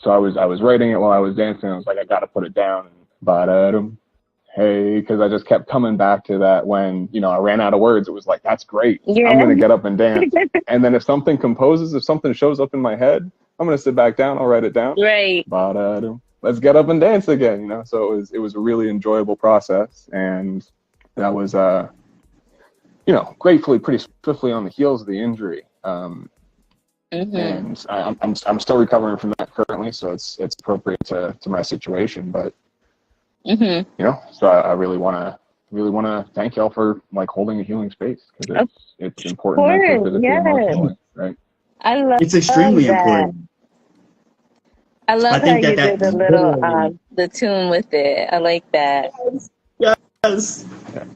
so I was writing it while I was dancing. I was like, I got to put it down. But, hey, because I just kept coming back to that when, you know, I ran out of words. It was like, that's great. I'm going to get up and dance. And then if something composes, if something shows up in my head, I'm going to sit back down. I'll write it down. Right. But let's get up and dance again, you know? So it was a really enjoyable process. And that was, you know, gratefully pretty swiftly on the heels of the injury. And I'm still recovering from that currently. So it's appropriate to my situation, but you know, so I really want to thank y'all for like holding a healing space, because it's important mentally, physically, emotionally, right? I love it's extremely that. important. I love I how think you that did the little the tune with it. I like that. Yes.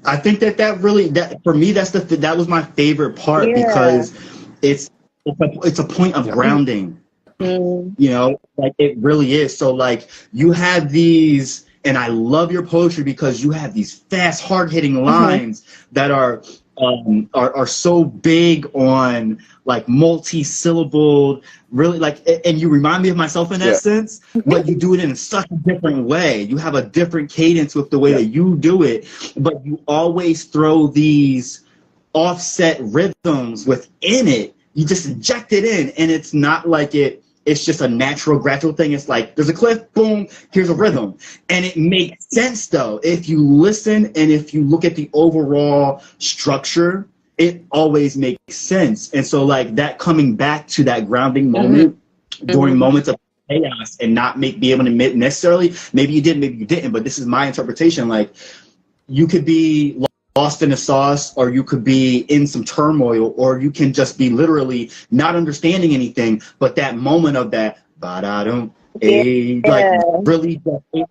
I think that really, that for me, that was my favorite part, because it's a point of grounding. You know, like it really is. So like you have these, and I love your poetry because you have these fast, hard-hitting lines that are so big on like multi-syllabled, really, like, and you remind me of myself in that sense, but you do it in such a different way. You have a different cadence with the way that you do it, but you always throw these offset rhythms within it. You just inject it in, and it's not like it's just a natural, gradual thing. It's like, there's a cliff, boom, here's a rhythm. And it makes sense, though. If you listen and if you look at the overall structure, it always makes sense. And so, like, that coming back to that grounding moment during moments of chaos and not be able to admit necessarily, maybe you did, maybe you didn't, but this is my interpretation. Like, you could be lost in a sauce, or you could be in some turmoil, or you can just be literally not understanding anything, but that moment of that like really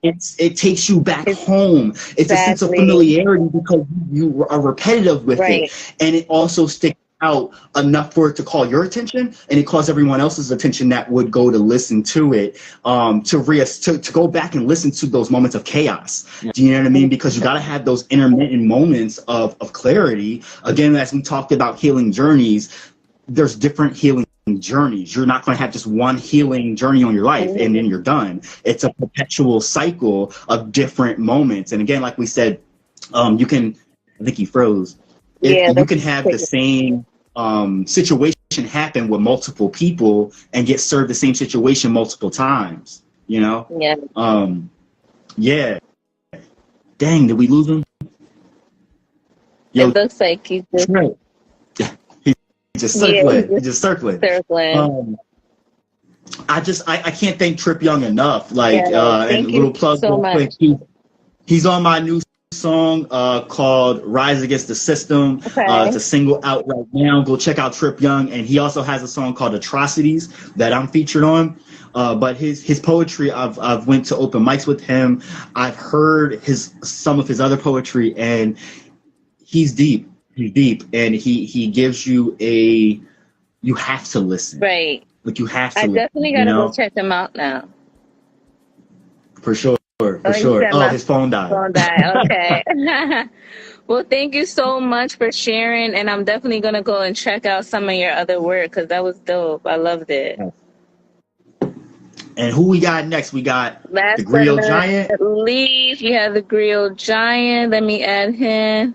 it takes you back home. It's a sense of familiarity because you are repetitive with it, and it also sticks out enough for it to call your attention, and it calls everyone else's attention that would go to listen to it, to go back and listen to those moments of chaos. Do you know what I mean? Because you got to have those intermittent moments of clarity. Again, as we talked about healing journeys, there's different healing journeys. You're not going to have just one healing journey on your life and then you're done. It's a perpetual cycle of different moments. And again, like we said, you can, I think he froze. You can have the same situation happen with multiple people and get served the same situation multiple times, you know? Dang, did we lose him? Yo, it looks like he's just... He's just circling. He's just circling. I can't thank Trip Young enough. Like, and a little plug so much. He's on my new song called Rise Against the System. It's a single out right now. Go check out Trip Young. And he also has a song called Atrocities that I'm featured on. But his poetry, I've went to open mics with him. I've heard some of his other poetry, and he's deep. He's deep, and he gives you you have to listen. Right. Like you have to. I definitely gotta go check him out now. For sure. For sure. Oh, his phone died. Okay. Well, thank you so much for sharing, and I'm definitely gonna go and check out some of your other work because that was dope. I loved it. And who we got next? We got the Griot Giant. You have the Griot Giant. Let me add him.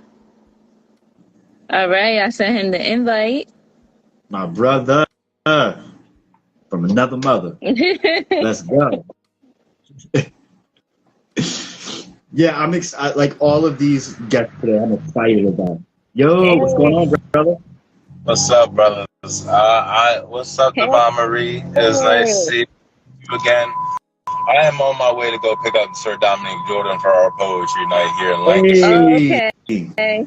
All right, I sent him the invite. My brother from another mother. Let's go. Yeah, I'm excited. Like all of these guests today, I'm excited about. Yo, what's going on, brother? What's up, brothers? What's up, Divine Marie? It's nice to see you again. I am on my way to go pick up Sir Dominic Jordan for our poetry night here in Lancaster. Okay.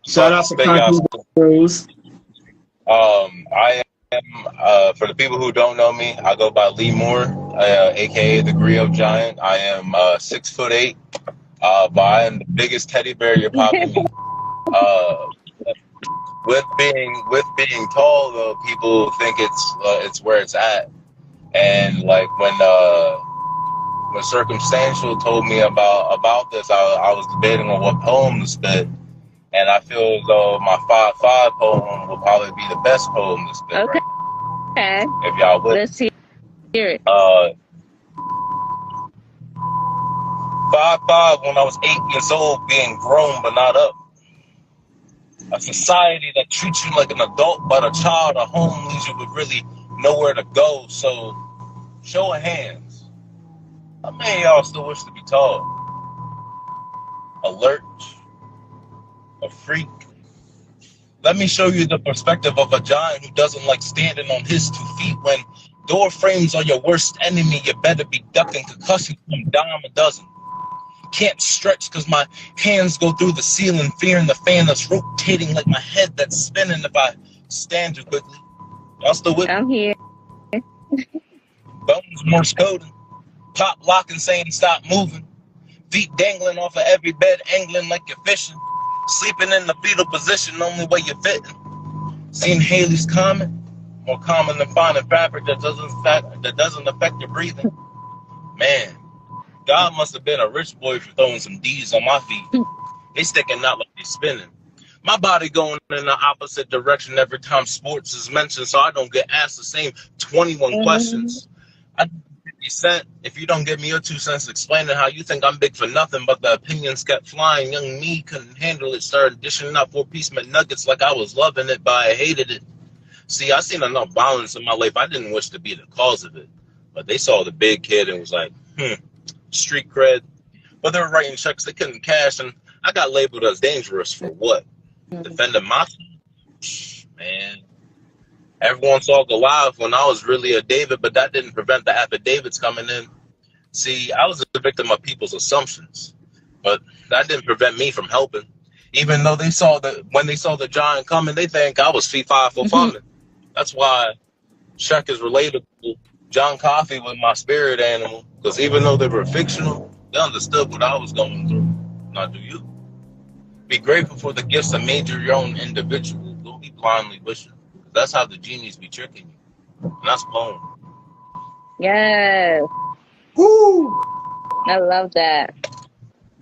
Shout out to Concrete Bros. I am, for the people who don't know me, I go by Lee Moore, aka the Griot Giant. I am 6'8", But I am the biggest teddy bear you're probably meet. With being tall though, people think it's where it's at. And like when Circumstantial told me about this, I was debating on what poem to spit, and I feel as though my 5-5 poem will probably be the best poem to spit. Okay. Right now, if y'all would. Let's hear it. 5-5 when I was 8 years old, being grown but not up. A society that treats you like an adult, but a child at home leaves you with really nowhere to go. So, show of hands. How many of y'all still wish to be tall? Alert? A freak? Let me show you the perspective of a giant who doesn't like standing on his 2 feet. When door frames are your worst enemy, you better be ducking concussions from dime a dozen. Can't stretch because my hands go through the ceiling, fearing the fan that's rotating like my head that's spinning if I stand too quickly. Y'all still with me? I'm here. Bones Morse coding. Pop locking saying stop moving. Feet dangling off of every bed, angling like you're fishing. Sleeping in the fetal position, only way you're fitting. Seen Haley's Comet? More common than finding fabric that doesn't affect your breathing. Man. God must have been a rich boy for throwing some D's on my feet. They sticking out like they spinning. My body going in the opposite direction every time sports is mentioned, so I don't get asked the same 21 questions. I do 50 cents if you don't give me your 2 cents explaining how you think I'm big for nothing, but the opinions kept flying. Young me couldn't handle it, started dishing out 4-piece McNuggets like I was loving it, but I hated it. See, I seen enough violence in my life. I didn't wish to be the cause of it, but they saw the big kid and was like, street cred, but they were writing checks they couldn't cash, and I got labeled as dangerous for what? Defending myself? Man, everyone saw Goliath when I was really a David, but that didn't prevent the affidavits coming in. See, I was a victim of people's assumptions, but that didn't prevent me from helping. Even though when they saw the giant coming, they think I was feet 5 foot funding. That's why Shaq is relatable. John Coffey was my spirit animal, because even though they were fictional, they understood what I was going through. Now, do you? Be grateful for the gifts that made you your own individual. Don't be blindly wishing. That's how the genies be tricking you. And that's poem. Yes. Woo! I love that.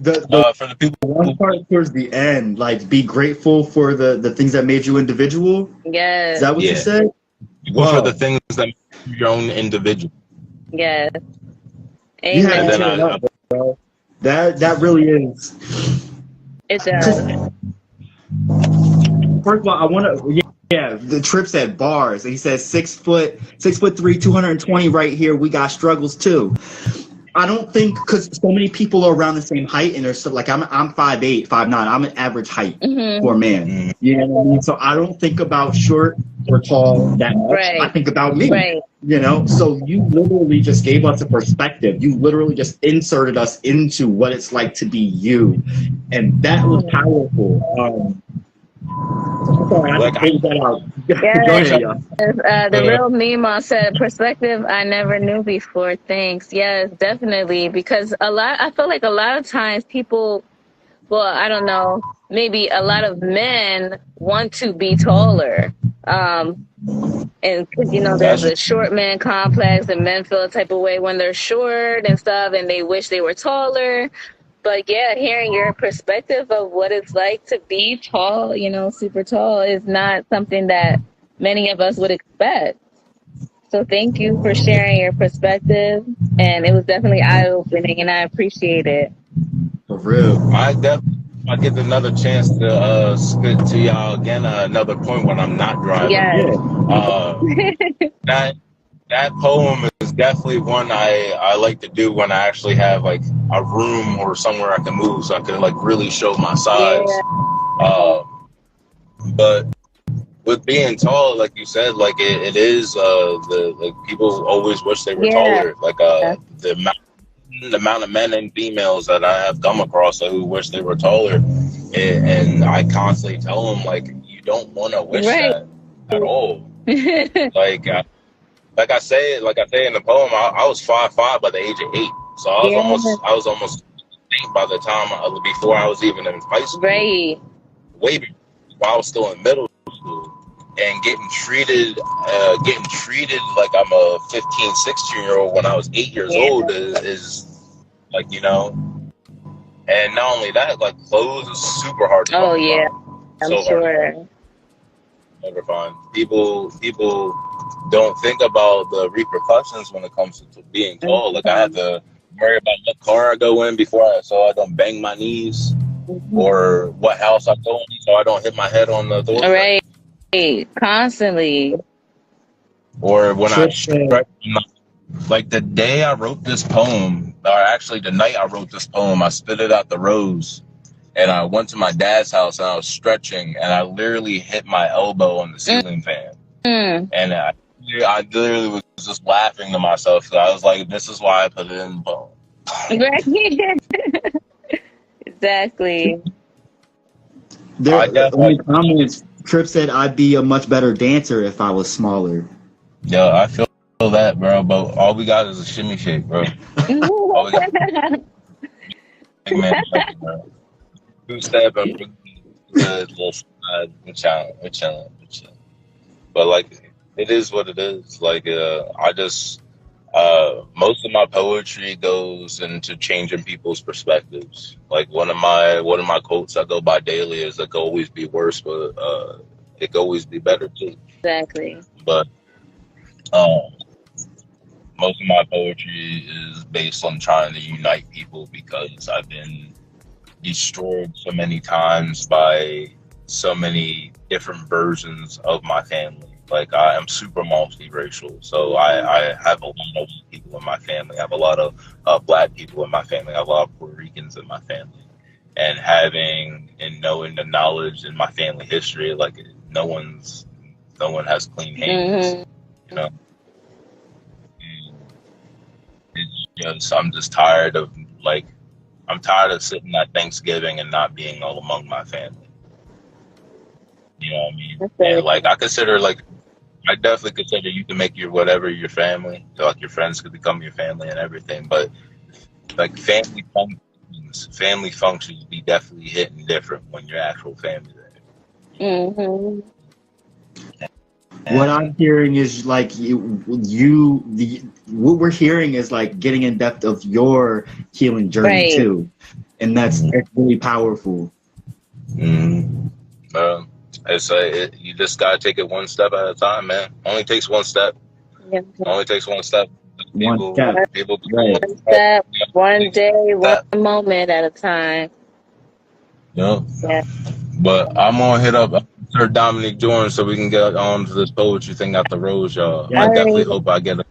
For the people one part towards the end, like be grateful for the things that made you individual. Yes. Is that what you said? For the things that make you your own individual. Yes. Amen. That really is. It does. First of all, I want to. Yeah, the Trip said bars. He says 6'3", 220 right here. We got struggles too. I don't think because so many people are around the same height and there's like I'm 5'8", 5'9". I'm an average height for a man. You know what I mean? So I don't think about short or tall that much. Right. I think about me. Right. You know, so you literally just gave us a perspective. You literally just inserted us into what it's like to be you, and that was powerful. Sorry, I have to take that out. The real Mima said, perspective I never knew before. Thanks. Yes, definitely. Because I feel like a lot of times people, well, I don't know, maybe a lot of men want to be taller. And, you know, there's a short man complex and men feel a type of way when they're short and stuff and they wish they were taller. But yeah, hearing your perspective of what it's like to be tall, you know, super tall is not something that many of us would expect. So thank you for sharing your perspective. And it was definitely eye-opening and I appreciate it. For real. I get another chance to spit to y'all again another point when I'm not driving. Yes. That poem is definitely one I like to do when I actually have like a room or somewhere I can move so I can like really show my size. Yeah. But with being tall, like you said, like it is like people always wish they were taller. Like the amount of men and females that I have come across who wish they were taller, and I constantly tell them like you don't want to wish that at all. Like I say in the poem, I was 5'5" by the age of 8, so I was almost think by the time before I was even in high school, Right. way before, while I was still in middle school, and getting treated like I'm a 15, 16-year-old when I was 8 years old is like, you know. And not only that, like clothes is super hard to Oh fucking yeah, find. I'm sure. Never find. People don't think about the repercussions when it comes to being tall. Like I had to worry about what car I go in so I don't bang my knees, or what house I go in so I don't hit my head on the door. Right, constantly. Or when I stretch, like the day I wrote this poem, or actually the night I wrote this poem, I spit it out the rose. And I went to my dad's house and I was stretching and I literally hit my elbow on the ceiling fan. And I literally was just laughing to myself. So I was like, this is why I put it in the poem. Exactly. There, in the comments, Trip said I'd be a much better dancer if I was smaller. Yo, I feel that, bro. But all we got is a shimmy shake, bro. All we got. Man, bro. 2-step and good little slide. We're chilling. But like, it is what it is. Like, I just most of my poetry goes into changing people's perspectives. Like one of my quotes I go by daily is, "It could always be worse, but it could always be better too." Exactly. But most of my poetry is based on trying to unite people because I've been destroyed so many times by so many different versions of my family. Like I am super multiracial, so I have a lot of people in my family. I have a lot of black people in my family. I have a lot of Puerto Ricans in my family, and having and knowing the knowledge in my family history, like no one has clean hands, you know. It's just I'm just tired of sitting at Thanksgiving and not being all among my family. You know what I mean? And like I definitely consider you can make your family. Like your friends could become your family and everything. But like family functions be definitely hitting different when your actual family there. What I'm hearing is like what we're hearing is like getting in depth of your healing journey too, and that's really powerful. It's you just gotta take it one step at a time, man. Only takes one step. Only takes one step. One step, one day, one moment at a time. Yeah. But I'm gonna hit up Sir Dominic Jordan so we can get on to this poetry thing out the rose, y'all. I definitely hope I get an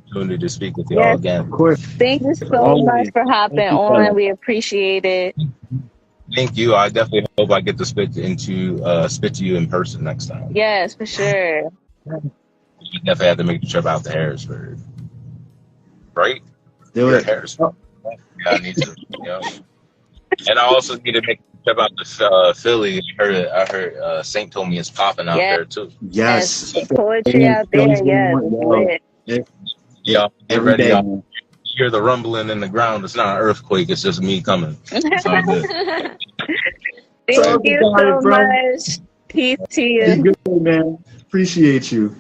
opportunity to speak with y'all again. Of course. Thank you so much for hopping on. We appreciate it. Thank you. I definitely hope I get to spit to you in person next time. Yes, for sure. You definitely have to make the trip out to Harrisburg. Right? Do it. Harrisburg. Yeah, I need to. You know? And I also need to make the trip out to Philly. I heard Saint told me it's popping out there too. Yes. Poetry out there. Yes. Yeah. Every day. You hear the rumbling in the ground. It's not an earthquake. It's just me coming. It's all good. Thank you so much. Peace to you. Be good, man. Appreciate you.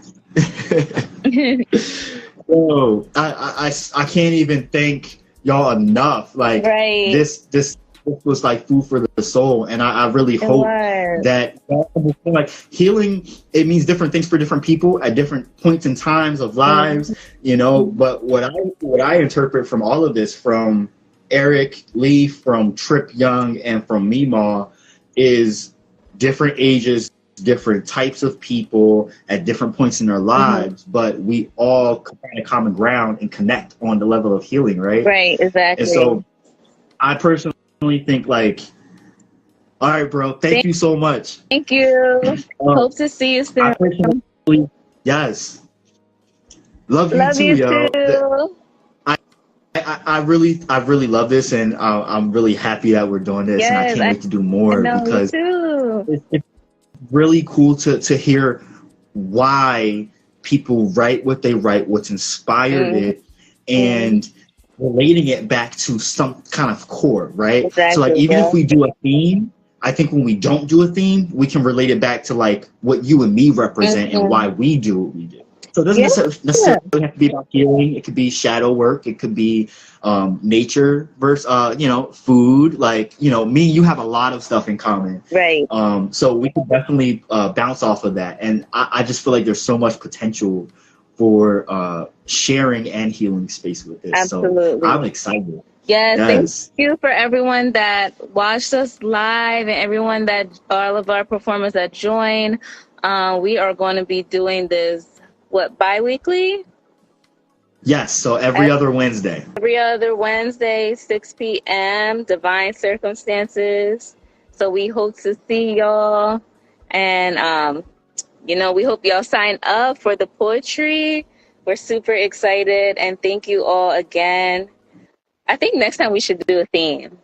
Oh, I can't even thank y'all enough. Like this was like food for the soul, and I really hope that like healing, it means different things for different people at different points in times of lives, you know. But what I interpret from all of this, from Eric Lee, from Trip Young, and from Meemaw, is different ages, different types of people at different points in their lives, but we all find a common ground and connect on the level of healing, right? Right, exactly. And so I personally think like, all right, bro, thank you so much. Thank you. Hope to see you soon. Yes. Love you too. I really love this, and I'm really happy that we're doing this, and I can't wait to do more because it's really cool to hear why people write what they write, what's inspired it, and relating it back to some kind of core, right? Exactly, so like even yeah. if we do a theme, I think when we don't do a theme, we can relate it back to like what you and me represent and why we do what we do. So it doesn't necessarily have to be about healing. It could be shadow work. It could be nature versus food. Like, me and you have a lot of stuff in common. Right. So we can definitely bounce off of that. And I just feel like there's so much potential for sharing and healing space with this. Absolutely. So I'm excited. Yes, Yes. thank you for everyone that watched us live and everyone all of our performers that joined. We are going to be doing this, bi-weekly? Yes, so every other Wednesday. Every other Wednesday, 6 p.m., Divine Circumstances. So we hope to see y'all. And, we hope y'all sign up for the poetry. We're super excited. And thank you all again. I think next time we should do a theme.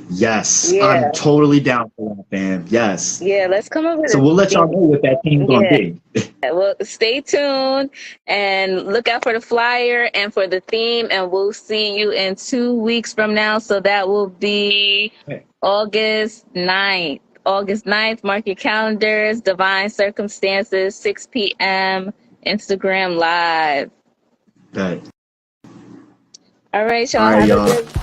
Yes, I'm totally down for that, fam. Yes. Yeah, let's come up with So we'll let y'all know what that theme's gonna be. Well, stay tuned and look out for the flyer and for the theme, and we'll see you in 2 weeks from now. So that will be August 9th. August 9th, mark your calendars, Divine Circumstances, 6 p.m., Instagram Live. Good. All right, y'all. All right, y'all. Have a good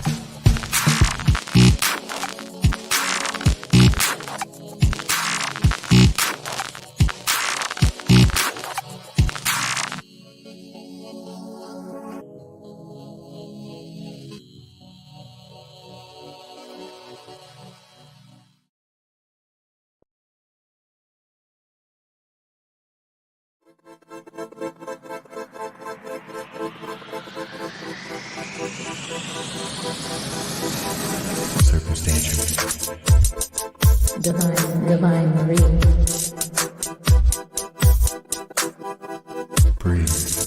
Circumstantial. Divine Marie. Breathe.